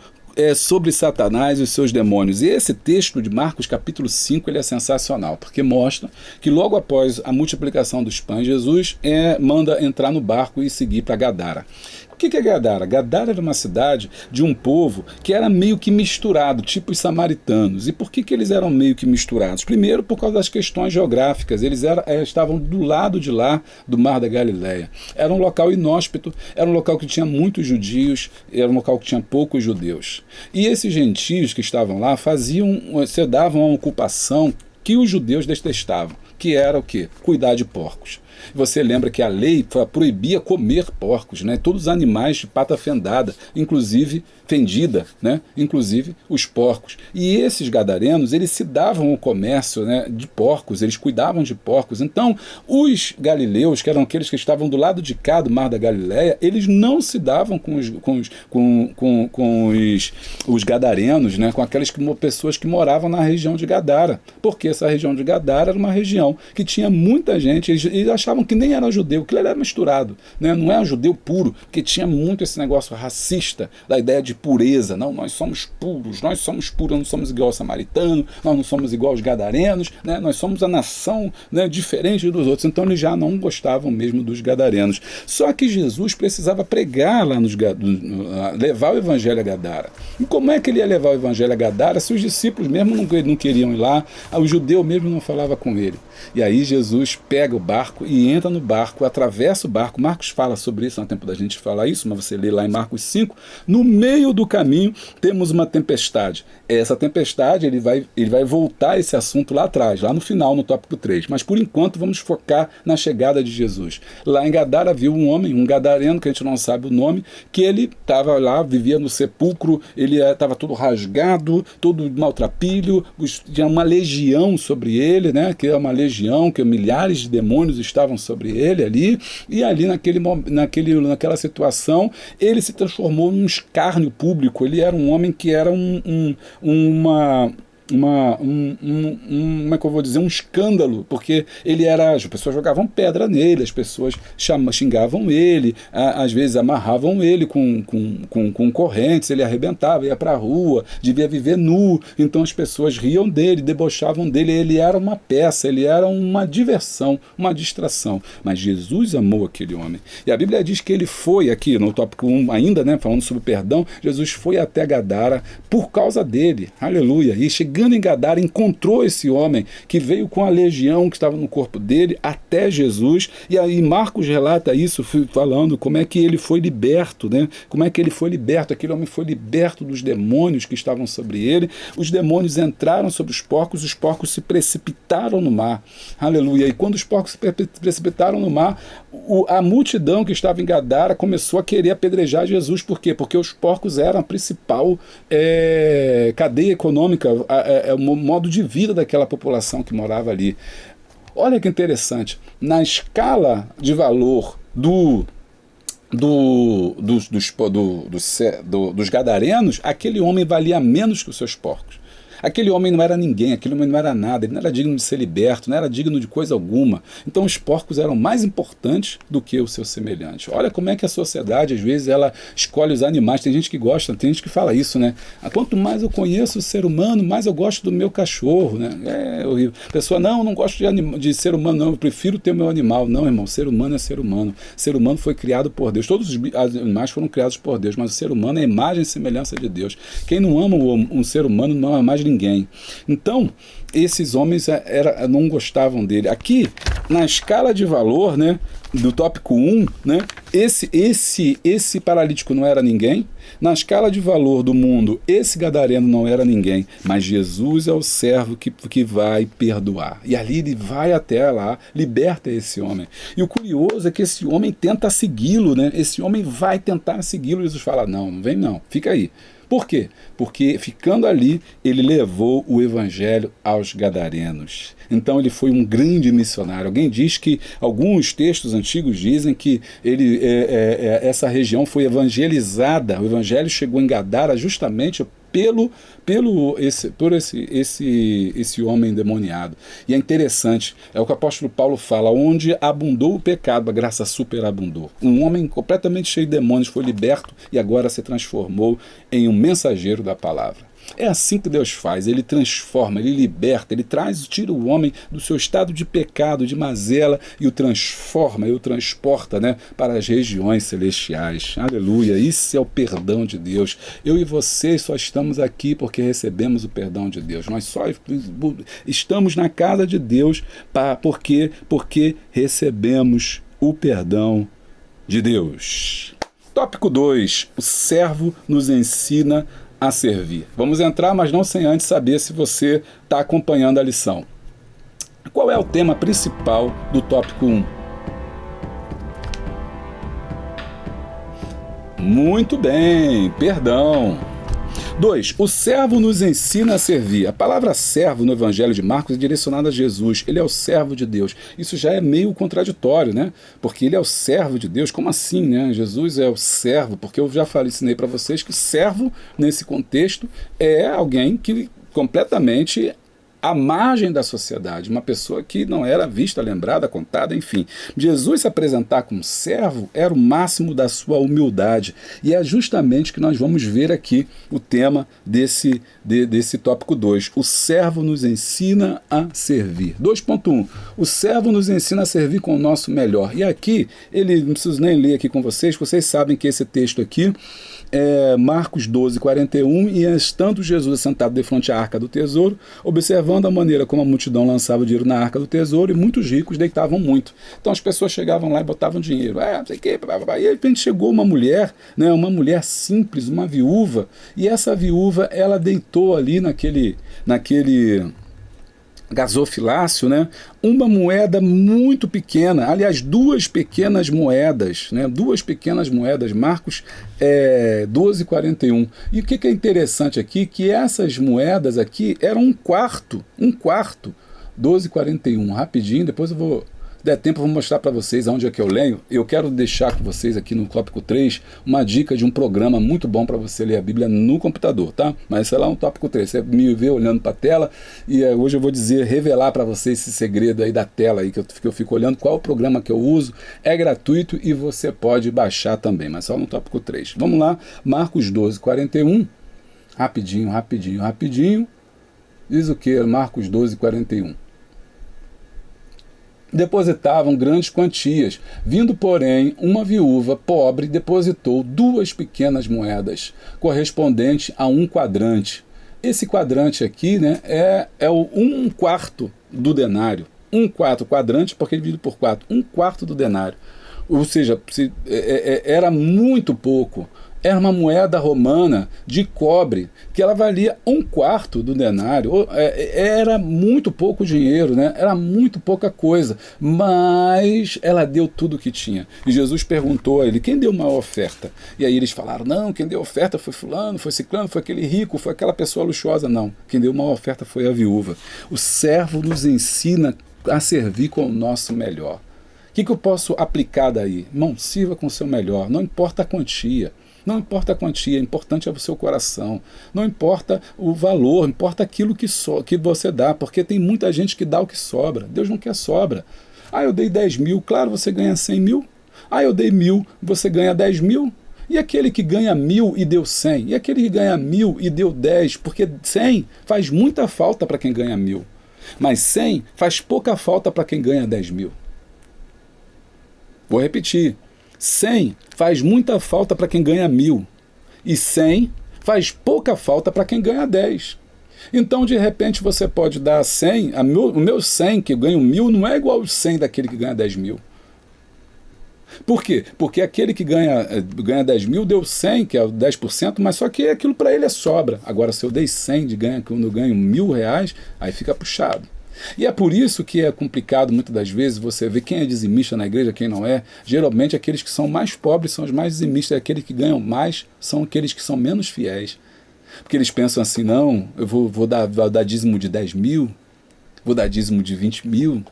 sobre Satanás e os seus demônios. E esse texto de Marcos capítulo 5 ele é sensacional, porque mostra que logo após a multiplicação dos pães, Jesus manda entrar no barco e seguir para Gadara. O que é Gadara? Gadara era uma cidade de um povo que era meio que misturado, tipo os samaritanos. E por que eles eram meio que misturados? Primeiro, por causa das questões geográficas. Eles estavam do lado de lá do Mar da Galileia. Era um local inóspito, era um local que tinha muitos judios, era um local que tinha poucos judeus. E esses gentios que estavam lá davam uma ocupação que os judeus detestavam, que era o quê? Cuidar de porcos. Você lembra que a lei proibia comer porcos, né? Todos os animais de pata fendida, né? Inclusive os porcos. E esses gadarenos, eles se davam o comércio, né, de porcos, eles cuidavam de porcos. Então, os galileus, que eram aqueles que estavam do lado de cá do Mar da Galileia, eles não se davam com os gadarenos, né? Com aquelas pessoas que moravam na região de Gadara. Porque essa região de Gadara era uma região que tinha muita gente, eles achavam que nem era judeu, que ele era misturado, né? Não é um judeu puro, porque tinha muito esse negócio racista, da ideia de pureza. Não, nós somos puros, não somos igual ao samaritano, nós não somos igual aos gadarenos, né? Nós somos a nação, né, diferente dos outros. Então eles já não gostavam mesmo dos gadarenos. Só que Jesus precisava pregar lá levar o evangelho a Gadara. E como é que ele ia levar o evangelho a Gadara se os discípulos mesmo não queriam ir lá, o judeu mesmo não falava com ele? E aí Jesus pega o barco e entra no barco, atravessa o barco. Marcos fala sobre isso, não é tempo da gente falar isso, mas você lê lá em Marcos 5. No meio do caminho temos uma tempestade. Essa tempestade, ele vai voltar esse assunto lá atrás, lá no final, no tópico 3. Mas por enquanto vamos focar na chegada de Jesus. Lá em Gadara viu um homem, um gadareno, que a gente não sabe o nome, que ele estava lá, vivia no sepulcro, ele estava todo rasgado, todo maltrapilho, tinha uma legião sobre ele, né? Que é uma legião, que milhares de demônios estavam sobre ele ali, e ali naquela situação, ele se transformou num escárnio público. Ele era um homem que era como é que eu vou dizer, um escândalo, porque as pessoas jogavam pedra nele, as pessoas xingavam ele, às vezes amarravam ele com correntes, ele arrebentava, ia para a rua, devia viver nu, então as pessoas riam dele, debochavam dele, ele era uma peça, ele era uma diversão, uma distração, mas Jesus amou aquele homem, e a Bíblia diz que ele foi, aqui no tópico 1 ainda, né, falando sobre perdão, Jesus foi até Gadara por causa dele, aleluia, e chegando em Gadara, encontrou esse homem que veio com a legião que estava no corpo dele até Jesus, e aí Marcos relata isso, falando como é que ele foi liberto, né? Como é que ele foi liberto, aquele homem foi liberto dos demônios que estavam sobre ele, os demônios entraram sobre os porcos se precipitaram no mar, aleluia, e quando os porcos se precipitaram no mar, a multidão que estava em Gadara começou a querer apedrejar Jesus. Por quê? Porque os porcos eram a principal cadeia econômica, o modo de vida daquela população que morava ali. Olha que interessante, na escala de valor dos gadarenos, aquele homem valia menos que os seus porcos. Aquele homem não era ninguém, aquele homem não era nada, ele não era digno de ser liberto, não era digno de coisa alguma. Então os porcos eram mais importantes do que o seu semelhante. Olha como é que a sociedade, às vezes, ela escolhe os animais. Tem gente que gosta, tem gente que fala isso, né? Quanto mais eu conheço o ser humano, mais eu gosto do meu cachorro, né? É horrível. A pessoa, não gosto de ser humano, não, eu prefiro ter o meu animal. Não, irmão, ser humano é ser humano. Ser humano foi criado por Deus. Todos os animais foram criados por Deus, mas o ser humano é a imagem e semelhança de Deus. Quem não ama um ser humano não ama mais ninguém. Então, esses homens não gostavam dele. Aqui, na escala de valor, né, do tópico 1, né, esse paralítico não era ninguém. Na escala de valor do mundo, esse gadareno não era ninguém. Mas Jesus é o servo que vai perdoar. E ali ele vai até lá, liberta esse homem. E o curioso é que esse homem tenta segui-lo, né? Esse homem vai tentar segui-lo. Jesus fala, não vem não, fica aí. Por quê? Porque ficando ali, ele levou o evangelho aos gadarenos. Então ele foi um grande missionário. Alguém diz que, alguns textos antigos dizem que essa região foi evangelizada, o evangelho chegou em Gadara justamente por esse homem endemoniado. E é interessante, é o que o apóstolo Paulo fala, onde abundou o pecado, a graça superabundou. Um homem completamente cheio de demônios foi liberto e agora se transformou em um mensageiro da palavra. É assim que Deus faz, ele transforma, ele liberta, ele tira o homem do seu estado de pecado, de mazela, e o transforma, e o transporta, né, para as regiões celestiais. Aleluia, isso é o perdão de Deus. Eu e você só estamos aqui porque recebemos o perdão de Deus. Nós só estamos na casa de Deus porque recebemos o perdão de Deus. Tópico 2. O servo nos ensina a servir. Vamos entrar, mas não sem antes saber se você está acompanhando a lição. Qual é o tema principal do tópico 1? Muito bem, perdão. 2. O servo nos ensina a servir. A palavra servo no Evangelho de Marcos é direcionada a Jesus. Ele é o servo de Deus. Isso já é meio contraditório, né? Porque ele é o servo de Deus. Como assim, né? Jesus é o servo, porque eu já ensinei para vocês que servo, nesse contexto, é alguém que completamente à margem da sociedade, uma pessoa que não era vista, lembrada, contada, enfim. Jesus se apresentar como servo era o máximo da sua humildade, e é justamente que nós vamos ver aqui o tema desse tópico 2. O servo nos ensina a servir. 2.1. O servo nos ensina a servir com o nosso melhor. E aqui, não preciso nem ler aqui com vocês sabem que esse texto aqui é Marcos 12:41, e estando Jesus sentado defronte à arca do tesouro, observando a maneira como a multidão lançava o dinheiro na arca do tesouro, e muitos ricos deitavam muito. Então as pessoas chegavam lá e botavam dinheiro. Não sei o quê, e de repente chegou uma mulher, né, uma mulher simples, uma viúva, e essa viúva, ela deitou ali naquele gasofilácio, né, uma moeda muito pequena, aliás, duas pequenas moedas, né, Marcos 12:41. E o que é interessante aqui, que essas moedas aqui eram um quarto, 12:41, rapidinho, depois eu vou... der tempo, eu vou mostrar para vocês aonde é que eu leio. Eu quero deixar com vocês aqui no tópico 3 uma dica de um programa muito bom para você ler a Bíblia no computador, tá? Mas sei lá, um tópico 3. Você me vê olhando para a tela e hoje eu vou revelar para vocês esse segredo aí da tela aí que eu fico olhando, qual é o programa que eu uso. É gratuito e você pode baixar também, mas só no tópico 3. Vamos lá, Marcos 12:41. Rapidinho. Diz o que? Marcos 12:41. Depositavam grandes quantias. Vindo, porém, uma viúva pobre depositou 2 pequenas moedas, correspondente a 1 quadrante. Esse quadrante aqui, né, é o 1/4 do denário. 1/4 quadrante, porque dividido por 4. 1/4 do denário. Ou seja, era muito pouco. Era uma moeda romana de cobre, que ela valia 1/4 do denário. Era muito pouco dinheiro, né? Era muito pouca coisa, mas ela deu tudo o que tinha. E Jesus perguntou a ele, quem deu maior oferta? E aí eles falaram, não, quem deu oferta foi fulano, foi ciclano, foi aquele rico, foi aquela pessoa luxuosa. Não, quem deu maior oferta foi a viúva. O servo nos ensina a servir com o nosso melhor. O que eu posso aplicar daí? Irmão, sirva com o seu melhor, não importa a quantia. Não importa a quantia, importante é o seu coração. Não importa o valor, importa aquilo que você dá, porque tem muita gente que dá o que sobra. Deus não quer sobra. Ah, eu dei 10 mil, claro, você ganha 100 mil. Ah, eu dei 1.000, você ganha 10 mil. E aquele que ganha 1.000 e deu 100? E aquele que ganha 1.000 e deu 10? Porque 100 faz muita falta para quem ganha 1.000. Mas 100 faz pouca falta para quem ganha 10 mil. Vou repetir. 100 faz muita falta para quem ganha 1.000. E 100 faz pouca falta para quem ganha 10. Então, de repente, você pode dar 100, o meu 100 que ganha 1.000 não é igual ao 100 daquele que ganha 10 mil. Por quê? Porque aquele que ganha 10 mil deu 100, que é o 10%, mas só que aquilo para ele é sobra. Agora, se eu dei 100 quando eu ganho R$1.000, aí fica puxado. E é por isso que é complicado muitas das vezes você ver quem é dizimista na igreja, quem não é. Geralmente aqueles que são mais pobres são os mais dizimistas, aqueles que ganham mais são aqueles que são menos fiéis. Porque eles pensam assim, não, eu vou dar dízimo de 10 mil, vou dar dízimo de 20 mil,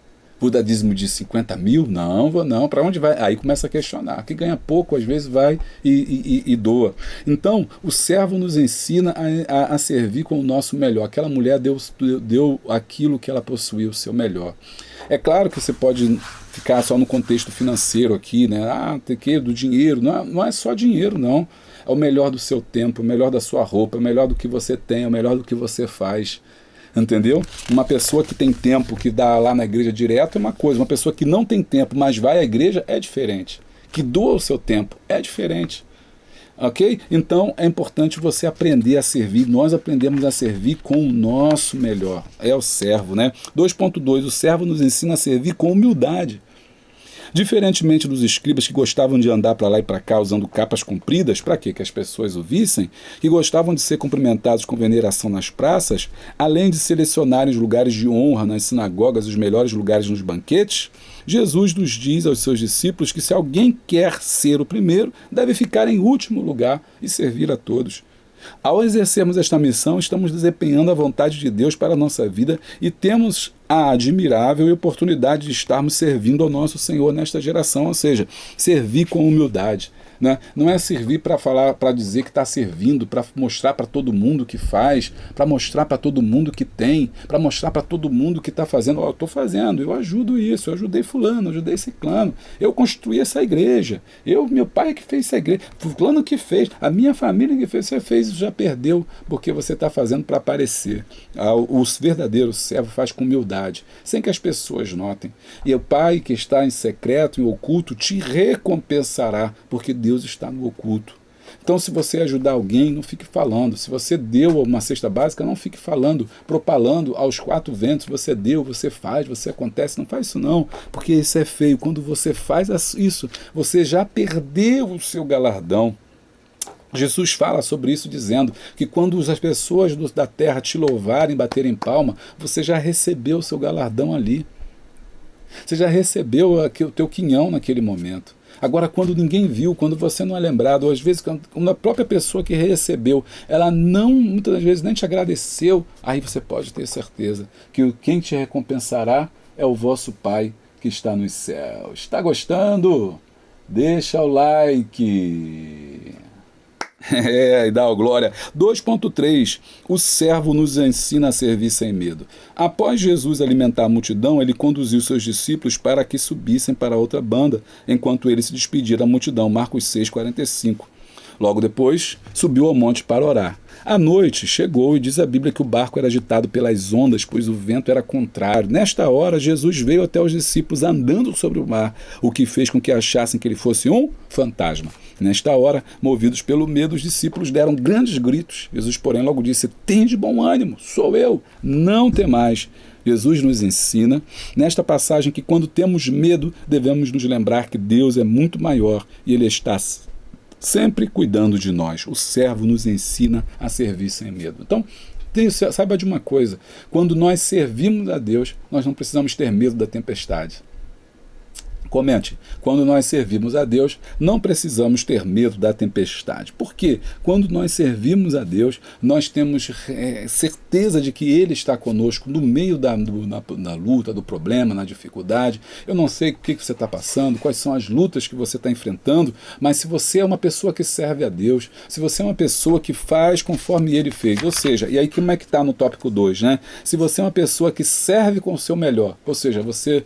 vou dar dízimo de 50 mil, não, vou não, para onde vai? Aí começa a questionar, quem ganha pouco às vezes vai e doa. Então, o servo nos ensina a servir com o nosso melhor. Aquela mulher deu aquilo que ela possuía, o seu melhor. É claro que você pode ficar só no contexto financeiro aqui, né? Tem que do dinheiro, não é só dinheiro, não. É o melhor do seu tempo, o melhor da sua roupa, o melhor do que você tem, o melhor do que você faz. Entendeu? Uma pessoa que tem tempo, que dá lá na igreja direto é uma coisa. Uma pessoa que não tem tempo, mas vai à igreja é diferente. Que doa o seu tempo é diferente. Ok? Então é importante você aprender a servir. Nós aprendemos a servir com o nosso melhor. É o servo, né? 2.2. O servo nos ensina a servir com humildade. Diferentemente dos escribas que gostavam de andar para lá e para cá usando capas compridas, para quê? Que as pessoas o vissem, que gostavam de ser cumprimentados com veneração nas praças, além de selecionarem os lugares de honra nas sinagogas, os melhores lugares nos banquetes, Jesus nos diz aos seus discípulos que se alguém quer ser o primeiro, deve ficar em último lugar e servir a todos. Ao exercermos esta missão, estamos desempenhando a vontade de Deus para a nossa vida e temos a admirável oportunidade de estarmos servindo ao nosso Senhor nesta geração, ou seja, servir com humildade. Né? Não é servir para falar, para dizer que está servindo, para mostrar para todo mundo que faz, para mostrar para todo mundo que tem, para mostrar para todo mundo que está fazendo. Eu estou fazendo, eu ajudo isso, eu ajudei fulano, eu ajudei ciclano, eu construí essa igreja, meu pai que fez essa igreja, fulano que fez, a minha família que fez, você fez, já perdeu, porque você está fazendo para aparecer. O verdadeiro servo faz com humildade, sem que as pessoas notem. E o Pai que está em secreto, em oculto, te recompensará, porque Deus está no oculto. Então, se você ajudar alguém, não fique falando. Se você deu uma cesta básica, não fique falando, propalando aos quatro ventos. Você deu, você faz, você acontece. Não faz isso não, porque isso é feio. Quando você faz isso, você já perdeu o seu galardão. Jesus fala sobre isso dizendo que quando as pessoas da terra te louvarem, baterem palma, você já recebeu o seu galardão ali. Você já recebeu o teu quinhão naquele momento. Agora, quando ninguém viu, quando você não é lembrado, ou às vezes quando a própria pessoa que recebeu, ela não, muitas das vezes, nem te agradeceu, aí você pode ter certeza que quem te recompensará é o vosso Pai que está nos céus. Está gostando? Deixa o like. E dá a glória. 2.3. O servo nos ensina a servir sem medo. Após Jesus alimentar a multidão, ele conduziu seus discípulos para que subissem para outra banda, enquanto ele se despedia da multidão. Marcos 6,45. Logo depois, subiu ao monte para orar. À noite chegou e diz a Bíblia que o barco era agitado pelas ondas, pois o vento era contrário. Nesta hora, Jesus veio até os discípulos andando sobre o mar, o que fez com que achassem que ele fosse um fantasma. Nesta hora, movidos pelo medo, os discípulos deram grandes gritos. Jesus, porém, logo disse: "Tende bom ânimo, sou eu, não temais." Jesus nos ensina, nesta passagem, que quando temos medo, devemos nos lembrar que Deus é muito maior e Ele está sempre cuidando de nós. O servo nos ensina a servir sem medo. Então, saiba de uma coisa: quando nós servimos a Deus, nós não precisamos ter medo da tempestade. Comente, quando nós servimos a Deus, não precisamos ter medo da tempestade. Por quê? Quando nós servimos a Deus, nós temos certeza de que Ele está conosco no meio da luta, do problema, na dificuldade. Eu não sei o que você está passando, quais são as lutas que você está enfrentando, mas se você é uma pessoa que serve a Deus, se você é uma pessoa que faz conforme Ele fez, ou seja, e aí como é que está no tópico 2, né? Se você é uma pessoa que serve com o seu melhor, ou seja, você,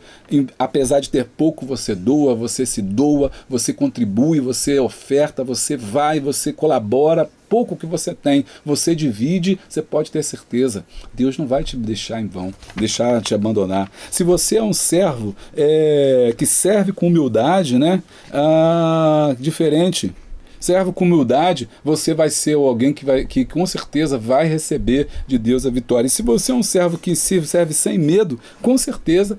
apesar de ter pouco, você doa, você se doa, você contribui, você oferta, você vai, você colabora, pouco que você tem, você divide, você pode ter certeza, Deus não vai te deixar em vão, deixar te abandonar. Se você é um servo que serve com humildade, né? Diferente. Servo com humildade, você vai ser alguém que com certeza vai receber de Deus a vitória. E se você é um servo que se serve sem medo, com certeza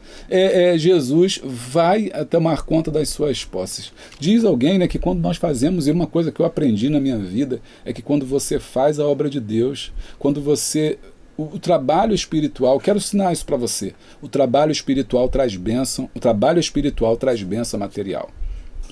Jesus vai tomar conta das suas posses. Diz alguém, né, que quando nós fazemos, e uma coisa que eu aprendi na minha vida, é que quando você faz a obra de Deus, quando você... O trabalho espiritual, quero ensinar isso para você, o trabalho espiritual traz bênção, o trabalho espiritual traz bênção material.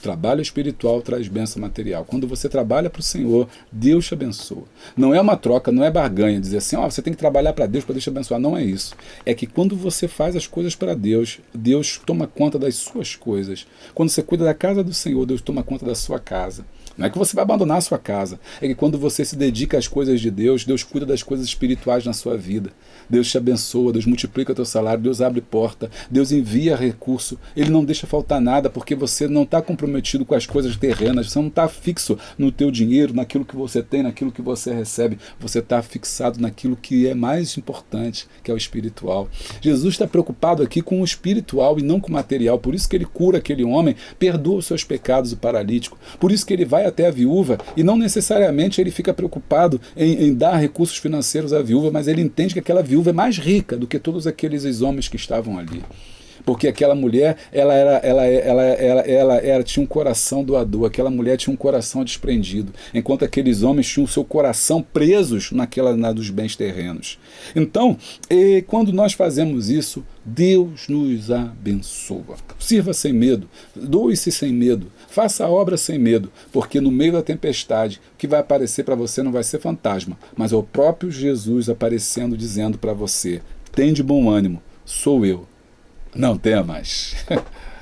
Trabalho espiritual traz bênção material. Quando você trabalha para o Senhor, Deus te abençoa. Não é uma troca, não é barganha, dizer assim, você tem que trabalhar para Deus para Deus te abençoar. Não é isso. É que quando você faz as coisas para Deus, Deus toma conta das suas coisas. Quando você cuida da casa do Senhor, Deus toma conta da sua casa. Não é que você vai abandonar a sua casa. É que quando você se dedica às coisas de Deus, Deus cuida das coisas espirituais na sua vida. Deus te abençoa, Deus multiplica o teu salário, Deus abre porta, Deus envia recurso. Ele não deixa faltar nada porque você não está comprometido com as coisas terrenas, você não está fixo no teu dinheiro, naquilo que você tem, naquilo que você recebe. Você está fixado naquilo que é mais importante, que é o espiritual. Jesus está preocupado aqui com o espiritual e não com o material. Por isso que ele cura aquele homem, perdoa os seus pecados, o paralítico. Por isso que ele vai até a viúva e não necessariamente ele fica preocupado em dar recursos financeiros à viúva, mas ele entende que aquela viúva é mais rica do que todos aqueles homens que estavam ali. Porque aquela mulher, ela tinha um coração doador, aquela mulher tinha um coração desprendido, enquanto aqueles homens tinham o seu coração presos dos bens terrenos. Então, quando nós fazemos isso, Deus nos abençoa. Sirva sem medo, doe-se sem medo, faça a obra sem medo, porque no meio da tempestade, o que vai aparecer para você não vai ser fantasma, mas é o próprio Jesus aparecendo, dizendo para você, tem de bom ânimo, sou eu. Não temas.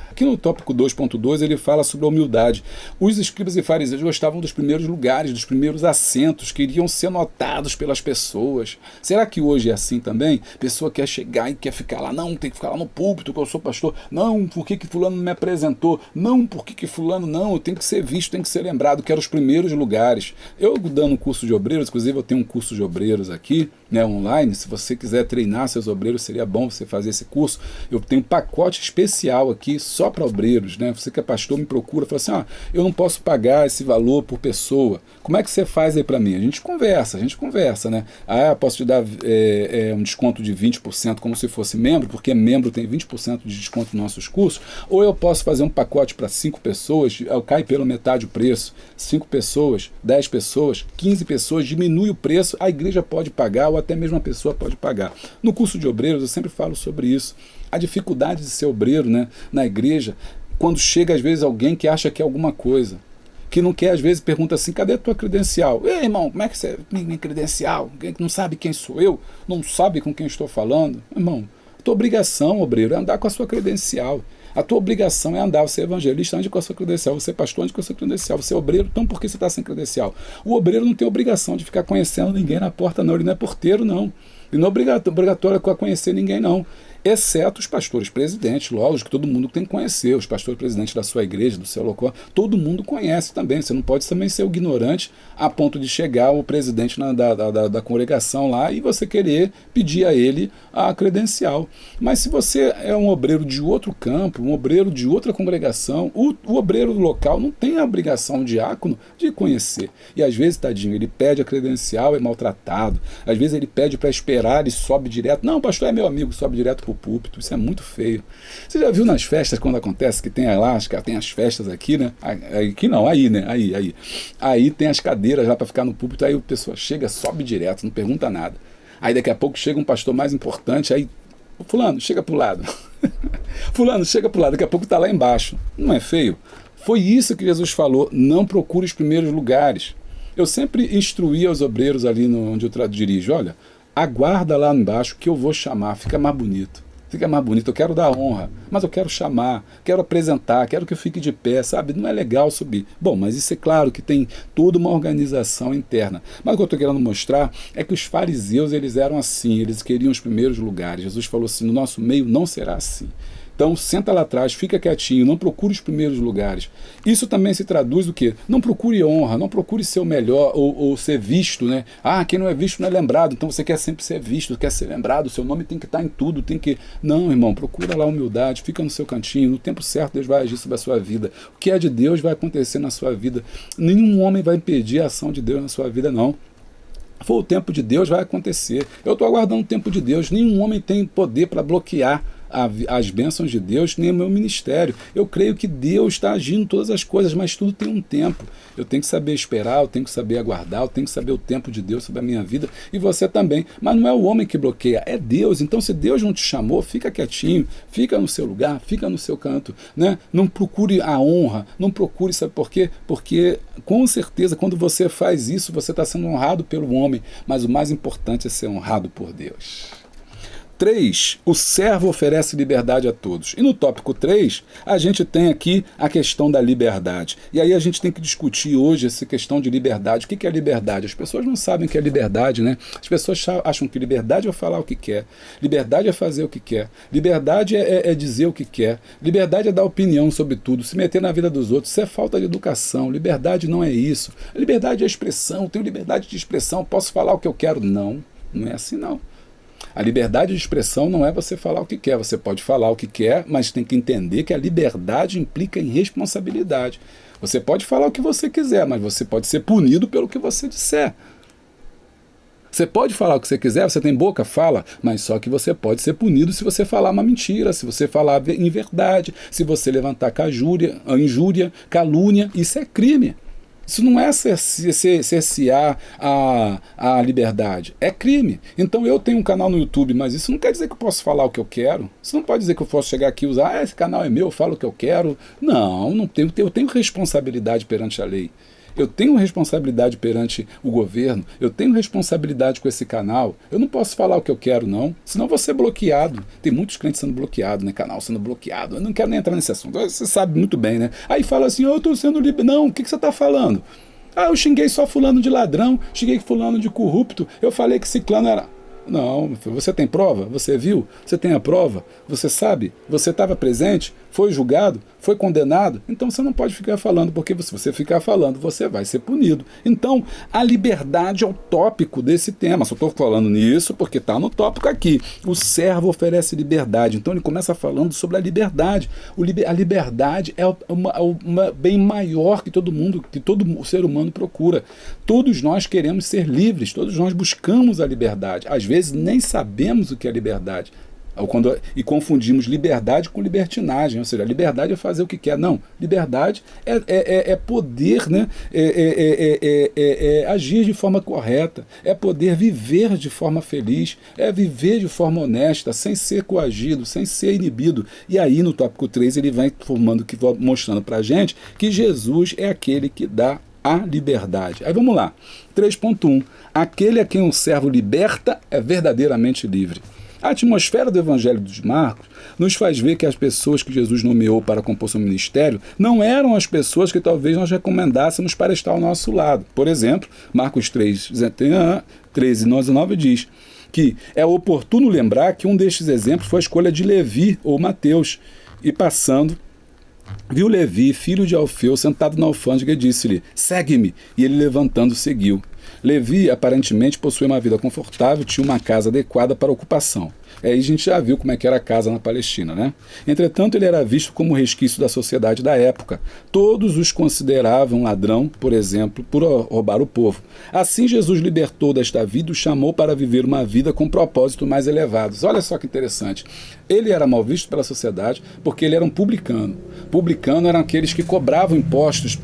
Aqui no tópico 2.2 ele fala sobre a humildade. Os escribas e fariseus gostavam dos primeiros lugares, dos primeiros assentos, queriam ser notados pelas pessoas. Será que hoje é assim também? A pessoa quer chegar e quer ficar lá, não, tem que ficar lá no púlpito, que eu sou pastor. Não, por que fulano não me apresentou? Não, por que fulano não? Eu tenho que ser visto, tenho que ser lembrado, quero os primeiros lugares. Eu dando um curso de obreiros, inclusive eu tenho um curso de obreiros aqui, né, online, se você quiser treinar seus obreiros, seria bom você fazer esse curso. Eu tenho um pacote especial aqui, só para obreiros, né? Você que é pastor me procura, fala assim, eu não posso pagar esse valor por pessoa. Como é que você faz aí para mim? A gente conversa, né? Posso te dar um desconto de 20% como se fosse membro, porque membro tem 20% de desconto nos nossos cursos, ou eu posso fazer um pacote para 5 pessoas, cai pela metade o preço, 5 pessoas, 10 pessoas, 15 pessoas, diminui o preço, a igreja pode pagar, ou até mesmo a pessoa pode pagar. No curso de obreiros eu sempre falo sobre isso. A dificuldade de ser obreiro, né, na igreja, quando chega às vezes alguém que acha que é alguma coisa, que não quer, às vezes pergunta assim, cadê a tua credencial? Ei, irmão, como é que você... Minha credencial? Não sabe quem sou eu? Não sabe com quem estou falando? Irmão, a tua obrigação, obreiro, é andar com a sua credencial. A tua obrigação é andar, você é evangelista, ande com a sua credencial, você é pastor, ande com a sua credencial, você é obreiro, então por que você está sem credencial? O obreiro não tem obrigação de ficar conhecendo ninguém na porta, não, ele não é porteiro, não. Ele não é obrigatório conhecer ninguém, não. Exceto os pastores presidentes, lógico que todo mundo tem que conhecer, os pastores presidentes da sua igreja, do seu local, todo mundo conhece também, você não pode também ser ignorante a ponto de chegar o presidente da congregação lá e você querer pedir a ele a credencial. Mas se você é um obreiro de outro campo, um obreiro de outra congregação, o obreiro local não tem a obrigação, o diácono, de conhecer. E às vezes, tadinho, ele pede a credencial, é maltratado, às vezes ele pede para esperar, ele sobe direto, não, o pastor é meu amigo, sobe direto para o púlpito, isso é muito feio. Você já viu nas festas quando acontece que tem tem as festas aqui, né? Aqui não, aí, né? Aí tem as cadeiras lá para ficar no púlpito, aí a pessoa chega, sobe direto, não pergunta nada. Aí daqui a pouco chega um pastor mais importante, aí, fulano, chega pro lado. Fulano, chega pro lado, daqui a pouco tá lá embaixo. Não é feio? Foi isso que Jesus falou, não procure os primeiros lugares. Eu sempre instruía os obreiros ali onde eu dirijo, olha, aguarda lá embaixo que eu vou chamar, fica mais bonito. Fica mais bonito, eu quero dar honra, mas eu quero chamar, quero apresentar, quero que eu fique de pé, sabe? Não é legal subir. Bom, mas isso é claro que tem toda uma organização interna. Mas o que eu estou querendo mostrar é que os fariseus, eles eram assim, eles queriam os primeiros lugares. Jesus falou assim, no nosso meio não será assim. Então, senta lá atrás, fica quietinho, não procure os primeiros lugares. Isso também se traduz do quê? Não procure honra, não procure ser o melhor ou ser visto, né? Ah, quem não é visto não é lembrado, então você quer sempre ser visto, quer ser lembrado, seu nome tem que estar em tudo, tem que... Não, irmão, procura lá a humildade, fica no seu cantinho, no tempo certo Deus vai agir sobre a sua vida. O que é de Deus vai acontecer na sua vida. Nenhum homem vai impedir a ação de Deus na sua vida, não. For o tempo de Deus, vai acontecer. Eu estou aguardando o tempo de Deus, nenhum homem tem poder para bloquear as bênçãos de Deus, nem o meu ministério. Eu creio que Deus está agindo em todas as coisas, mas tudo tem um tempo. Eu tenho que saber esperar, eu tenho que saber aguardar, eu tenho que saber o tempo de Deus sobre a minha vida, e você também. Mas não é o homem que bloqueia, é Deus. Então, se Deus não te chamou, fica quietinho, fica no seu lugar, fica no seu canto, né? Não procure a honra, não procure, sabe por quê? Porque, com certeza, quando você faz isso, você está sendo honrado pelo homem, mas o mais importante é ser honrado por Deus. 3. O servo oferece liberdade a todos. E no tópico 3, a gente tem aqui a questão da liberdade. E aí a gente tem que discutir hoje essa questão de liberdade. O que é liberdade? As pessoas não sabem o que é liberdade, né? As pessoas acham que liberdade é falar o que quer. Liberdade é fazer o que quer. Liberdade é dizer o que quer. Liberdade é dar opinião sobre tudo, se meter na vida dos outros. Isso é falta de educação. Liberdade não é isso. Liberdade é expressão. Eu tenho liberdade de expressão. Posso falar o que eu quero? Não, não é assim não. A liberdade de expressão não é você falar o que quer. Você pode falar o que quer, mas tem que entender que a liberdade implica em responsabilidade. Você pode falar o que você quiser, mas você pode ser punido pelo que você disser. Você pode falar o que você quiser, você tem boca, fala, mas só que você pode ser punido se você falar uma mentira, se você falar inverdade, se você levantar injúria, calúnia, isso é crime. Isso não é cercear a liberdade, é crime. Então eu tenho um canal no YouTube, mas isso não quer dizer que eu posso falar o que eu quero. Isso não pode dizer que eu posso chegar aqui e usar, esse canal é meu, eu falo o que eu quero. Não tenho, eu tenho responsabilidade perante a lei. Eu tenho responsabilidade perante o governo, eu tenho responsabilidade com esse canal, eu não posso falar o que eu quero não, senão eu vou ser bloqueado. Tem muitos clientes sendo bloqueados, né, canal sendo bloqueado, eu não quero nem entrar nesse assunto, você sabe muito bem, né? Aí fala assim, eu estou sendo livre, não, o que você está falando? Ah, eu xinguei só fulano de ladrão, xinguei fulano de corrupto, eu falei que ciclano era... Não, você tem prova? Você viu? Você tem a prova? Você sabe? Você estava presente? Foi julgado? Foi condenado? Então você não pode ficar falando, porque se você ficar falando, você vai ser punido. Então, a liberdade é o tópico desse tema. Só estou falando nisso porque está no tópico aqui. O servo oferece liberdade. Então ele começa falando sobre a liberdade. A liberdade é uma bem maior que todo ser humano procura. Todos nós queremos ser livres, todos nós buscamos a liberdade. Às vezes nem sabemos o que é liberdade. E confundimos liberdade com libertinagem, ou seja, liberdade é fazer o que quer. Não, liberdade é poder, né? Agir de forma correta, é poder viver de forma feliz, é viver de forma honesta, sem ser coagido, sem ser inibido. E aí no tópico 3 ele vai mostrando para a gente que Jesus é aquele que dá a liberdade. Aí vamos lá, 3.1, aquele a quem o servo liberta é verdadeiramente livre. A atmosfera do Evangelho dos Marcos nos faz ver que as pessoas que Jesus nomeou para compor seu ministério não eram as pessoas que talvez nós recomendássemos para estar ao nosso lado. Por exemplo, Marcos 3, 13 e 19 diz que é oportuno lembrar que um destes exemplos foi a escolha de Levi ou Mateus, e passando, viu Levi, filho de Alfeu, sentado na alfândega e disse-lhe, segue-me, e ele levantando seguiu. Levi aparentemente possuía uma vida confortável, tinha uma casa adequada para a ocupação. Aí a gente já viu como é que era a casa na Palestina, né? Entretanto, ele era visto como resquício da sociedade da época. Todos os consideravam ladrão, por exemplo, por roubar o povo. Assim, Jesus libertou desta vida e o chamou para viver uma vida com propósitos mais elevados. Olha só que interessante. Ele era mal visto pela sociedade porque ele era um publicano. Publicano eram aqueles que cobravam impostos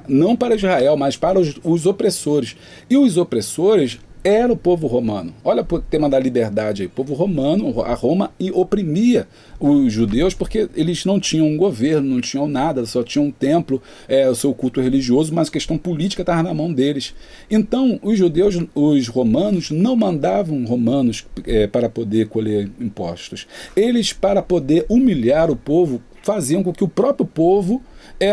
não para Israel, mas para os opressores. E os opressores era o povo romano. Olha o tema da liberdade aí. O povo romano, a Roma, e oprimia os judeus porque eles não tinham um governo, não tinham nada, só tinham um templo, o seu culto religioso, mas a questão política estava na mão deles. Então, os judeus, os romanos, não mandavam romanos para poder colher impostos. Eles, para poder humilhar o povo, faziam com que o próprio povo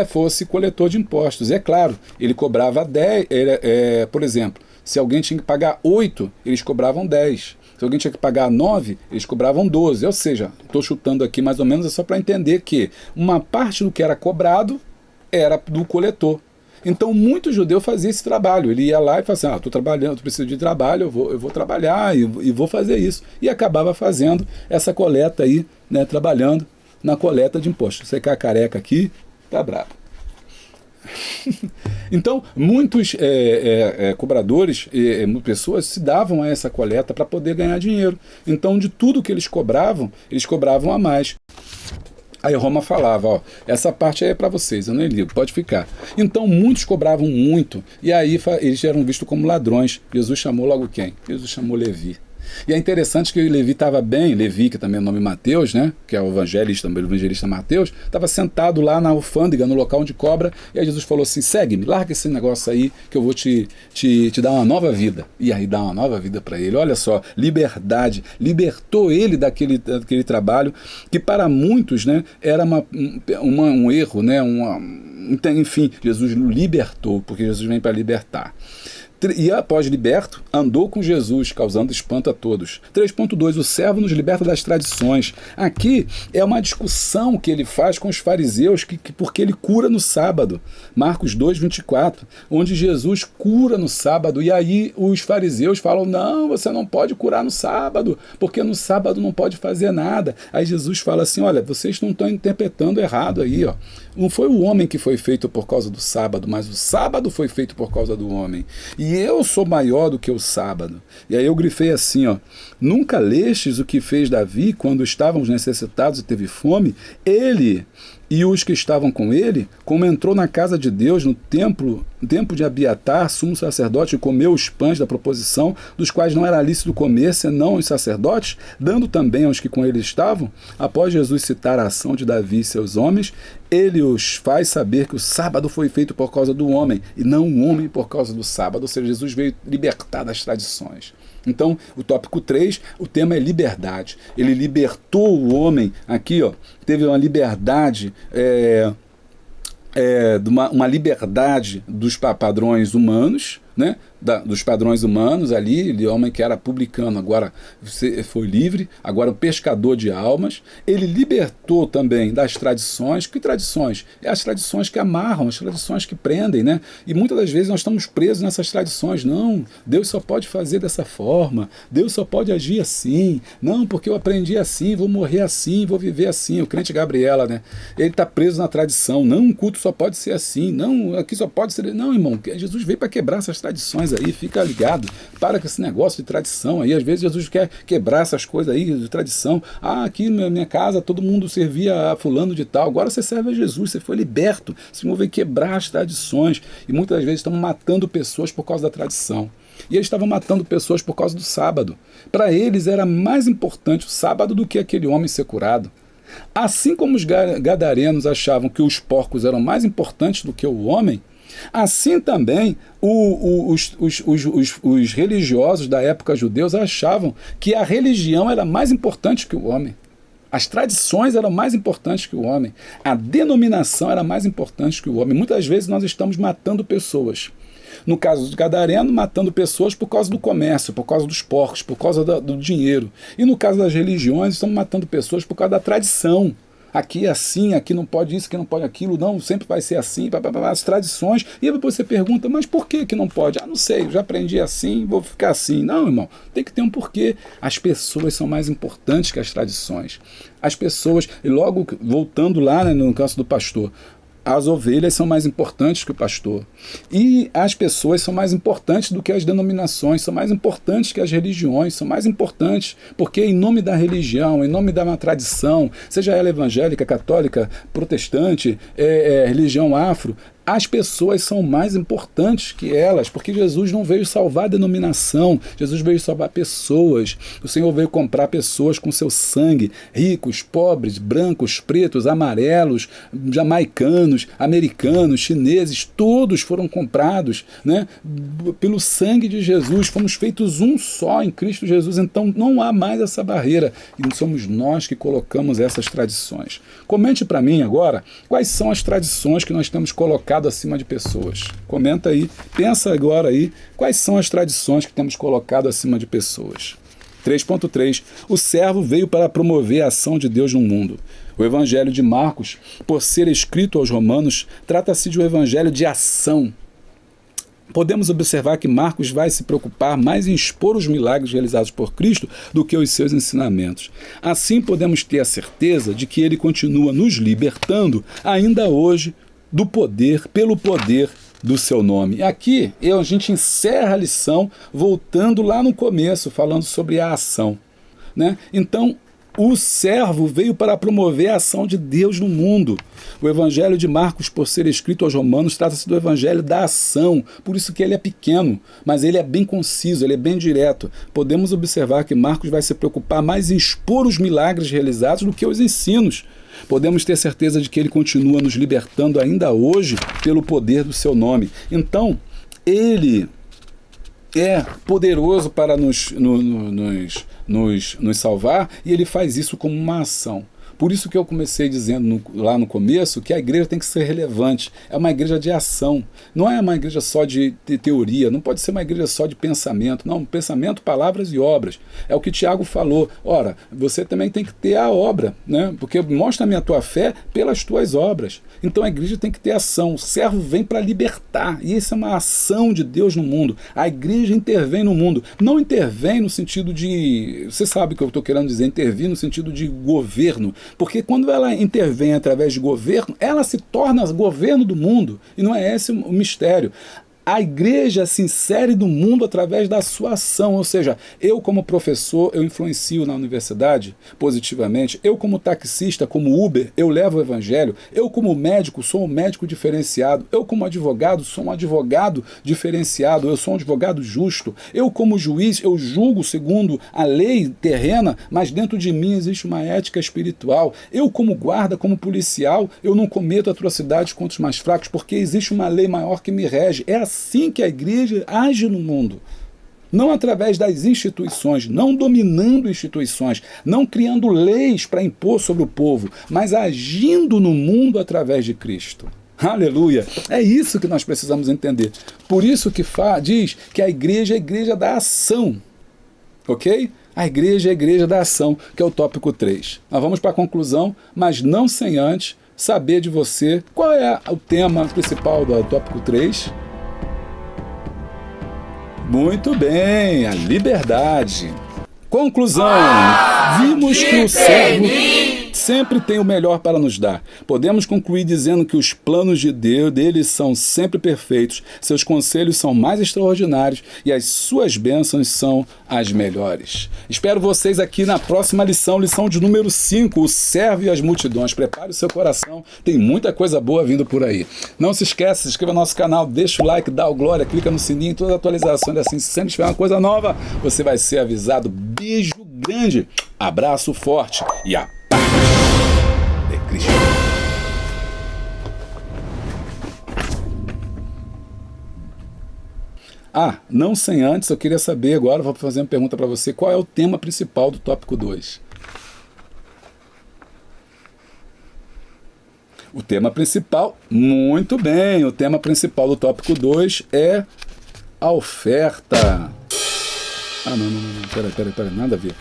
fosse coletor de impostos. É claro, ele cobrava 10, por exemplo, se alguém tinha que pagar 8, eles cobravam 10. Se alguém tinha que pagar 9, eles cobravam 12. Ou seja, estou chutando aqui mais ou menos, é só para entender que uma parte do que era cobrado era do coletor. Então, muito judeu fazia esse trabalho. Ele ia lá e falava assim, estou trabalhando, estou precisando de trabalho, eu vou trabalhar e vou fazer isso. E acabava fazendo essa coleta aí, né, trabalhando na coleta de impostos. Você quer a careca aqui, tá bravo. Então, muitos cobradores, pessoas se davam a essa coleta para poder ganhar dinheiro. Então, de tudo que eles cobravam a mais. Aí Roma falava, essa parte aí é para vocês, eu nem ligo, pode ficar. Então, muitos cobravam muito, e aí eles eram vistos como ladrões. Jesus chamou logo quem? Jesus chamou Levi. E é interessante que Levi estava bem, Levi, que também é o nome Mateus, né, que é o evangelista Mateus, estava sentado lá na alfândega, no local onde cobra, e aí Jesus falou assim, segue-me, larga esse negócio aí, que eu vou te dar uma nova vida. E aí dá uma nova vida para ele. Olha só, liberdade, libertou ele daquele trabalho, que para muitos, né, era um erro, né, enfim, Jesus libertou, porque Jesus vem para libertar. E após liberto, andou com Jesus, causando espanto a todos. 3.2, o servo nos liberta das tradições. Aqui é uma discussão que ele faz com os fariseus, porque ele cura no sábado. Marcos 2:24, onde Jesus cura no sábado, e aí os fariseus falam, não, você não pode curar no sábado, porque no sábado não pode fazer nada. Aí Jesus fala assim, olha, vocês não estão interpretando errado aí, ó. Não foi o homem que foi feito por causa do sábado, mas o sábado foi feito por causa do homem. E eu sou maior do que o sábado. E aí eu grifei assim, ó. Nunca lestes o que fez Davi quando estávamos necessitados e teve fome? Ele e os que estavam com ele, como entrou na casa de Deus no tempo de Abiatar, sumo sacerdote, e comeu os pães da proposição, dos quais não era lícito comer, senão os sacerdotes, dando também aos que com ele estavam. Após Jesus citar a ação de Davi e seus homens, ele os faz saber que o sábado foi feito por causa do homem, e não o homem por causa do sábado. Ou seja, Jesus veio libertar das tradições. Então, o tópico 3, o tema é liberdade. Ele libertou o homem, aqui, ó, teve uma liberdade, uma liberdade dos padrões humanos, né? Dos padrões humanos ali, o homem que era publicano, agora foi livre, agora o pescador de almas. Ele libertou também das tradições. Que tradições? As tradições que amarram, as tradições que prendem, né? E muitas das vezes nós estamos presos nessas tradições. Não, Deus só pode fazer dessa forma, Deus só pode agir assim. Não, porque eu aprendi assim, vou morrer assim, vou viver assim. O crente Gabriela, né? Ele está preso na tradição. Não, um culto só pode ser assim. Não, aqui só pode ser... Não, irmão, Jesus veio para quebrar essas tradições aí, fica ligado, para com esse negócio de tradição aí. Às vezes Jesus quer quebrar essas coisas aí de tradição. Aqui na minha casa todo mundo servia a fulano de tal, agora você serve a Jesus, você foi liberto, o Senhor veio quebrar as tradições. E muitas vezes estamos matando pessoas por causa da tradição. E eles estavam matando pessoas por causa do sábado. Para eles era mais importante o sábado do que aquele homem ser curado. Assim como os gadarenos achavam que os porcos eram mais importantes do que o homem, assim também os religiosos da época judeus achavam que a religião era mais importante que o homem. As tradições eram mais importantes que o homem. A denominação era mais importante que o homem. Muitas vezes nós estamos matando pessoas. No caso do gadareno, matando pessoas por causa do comércio, por causa dos porcos, por causa do dinheiro. E no caso das religiões, estamos matando pessoas por causa da tradição. Aqui é assim, aqui não pode isso, aqui não pode aquilo, não, sempre vai ser assim, as tradições. E aí você pergunta, mas por que não pode? Não sei, já aprendi assim, vou ficar assim. Não, irmão, tem que ter um porquê. As pessoas são mais importantes que as tradições. As pessoas, e logo voltando lá, né, no caso do pastor, as ovelhas são mais importantes que o pastor. E as pessoas são mais importantes do que as denominações, são mais importantes que as religiões, são mais importantes, porque em nome da religião, em nome da uma tradição, seja ela evangélica, católica, protestante, religião afro, As pessoas são mais importantes que elas, porque Jesus não veio salvar a denominação, Jesus veio salvar pessoas. O Senhor veio comprar pessoas com seu sangue, ricos, pobres, brancos, pretos, amarelos, jamaicanos, americanos, chineses, todos foram comprados, né, pelo sangue de Jesus. Fomos feitos um só em Cristo Jesus, então não há mais essa barreira, e somos nós que colocamos essas tradições. Comente para mim agora quais são as tradições que nós temos colocado acima de pessoas. Comenta aí, pensa agora aí, quais são as tradições que temos colocado acima de pessoas. 3.3. O servo veio para promover a ação de Deus no mundo. O Evangelho de Marcos, por ser escrito aos romanos, trata-se de um evangelho de ação. Podemos observar que Marcos vai se preocupar mais em expor os milagres realizados por Cristo do que os seus ensinamentos. Assim, podemos ter a certeza de que ele continua nos libertando ainda hoje do poder, pelo poder do seu nome. Aqui a gente encerra a lição voltando lá no começo, falando sobre a ação, né? Então, o servo veio para promover a ação de Deus no mundo. O Evangelho de Marcos, por ser escrito aos romanos, trata-se do Evangelho da ação. Por isso que ele é pequeno, mas ele é bem conciso, ele é bem direto. Podemos observar que Marcos vai se preocupar mais em expor os milagres realizados do que os ensinos. Podemos ter certeza de que ele continua nos libertando ainda hoje pelo poder do seu nome. Então, ele é poderoso para nos salvar, e ele faz isso como uma ação. Por isso que eu comecei dizendo lá no começo que a igreja tem que ser relevante. É uma igreja de ação. Não é uma igreja só de teoria. Não pode ser uma igreja só de pensamento. Não, pensamento, palavras e obras. É o que Tiago falou. Ora, você também tem que ter a obra, né? Porque mostra-me a tua fé pelas tuas obras. Então a igreja tem que ter ação. O servo vem para libertar. E isso é uma ação de Deus no mundo. A igreja intervém no mundo. Não intervém no sentido de... Você sabe o que eu estou querendo dizer. Intervir no sentido de governo. Porque quando ela intervém através de governo, ela se torna governo do mundo. E não é esse o mistério. A igreja se insere no mundo através da sua ação, ou seja, eu como professor, eu influencio na universidade positivamente, eu como taxista, como Uber, eu levo o evangelho, eu como médico, sou um médico diferenciado, eu como advogado, sou um advogado diferenciado, eu sou um advogado justo, eu como juiz, eu julgo segundo a lei terrena, mas dentro de mim existe uma ética espiritual, eu como guarda, como policial, eu não cometo atrocidades contra os mais fracos, porque existe uma lei maior que me rege. É assim que a igreja age no mundo. Não através das instituições, não dominando instituições, não criando leis para impor sobre o povo, mas agindo no mundo através de Cristo. Aleluia! É isso que nós precisamos entender. Por isso que diz que a igreja é a igreja da ação. Ok? A igreja é a igreja da ação, que é o tópico 3. Nós vamos para a conclusão, mas não sem antes saber de você qual é o tema principal do tópico 3. Muito bem, a liberdade. Conclusão. Vimos que o servo sempre tem o melhor para nos dar. Podemos concluir dizendo que os planos de Deus deles são sempre perfeitos, seus conselhos são mais extraordinários e as suas bênçãos são as melhores. Espero vocês aqui na próxima lição, lição de número 5, o servo e as multidões. Prepare o seu coração, tem muita coisa boa vindo por aí. Não se esqueça, se inscreva no nosso canal, deixa o like, dá o glória, clica no sininho, todas as atualizações, assim, se sempre tiver uma coisa nova, você vai ser avisado. Beijo grande, abraço forte e a paz de Cristo. Não sem antes, eu queria saber agora, vou fazer uma pergunta para você, qual é o tema principal do tópico 2? O tema principal, muito bem, o tema principal do tópico 2 é a oferta. Não, peraí, nada a ver.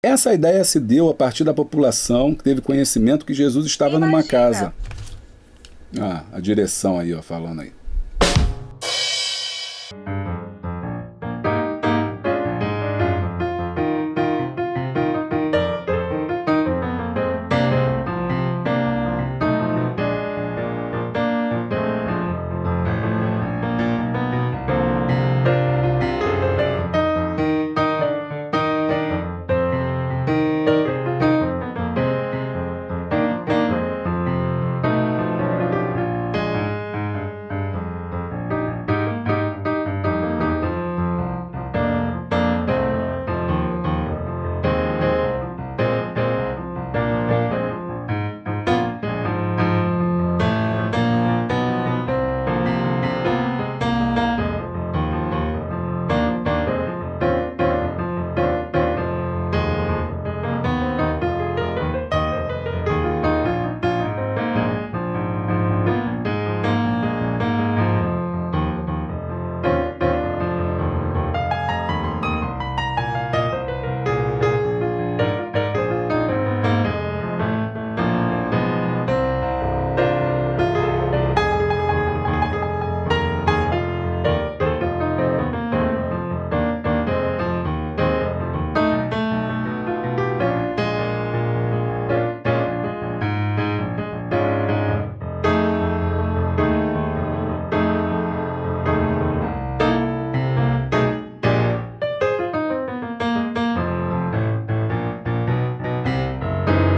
Essa ideia se deu a partir da população que teve conhecimento que Jesus estava numa casa. A direção aí, falando aí.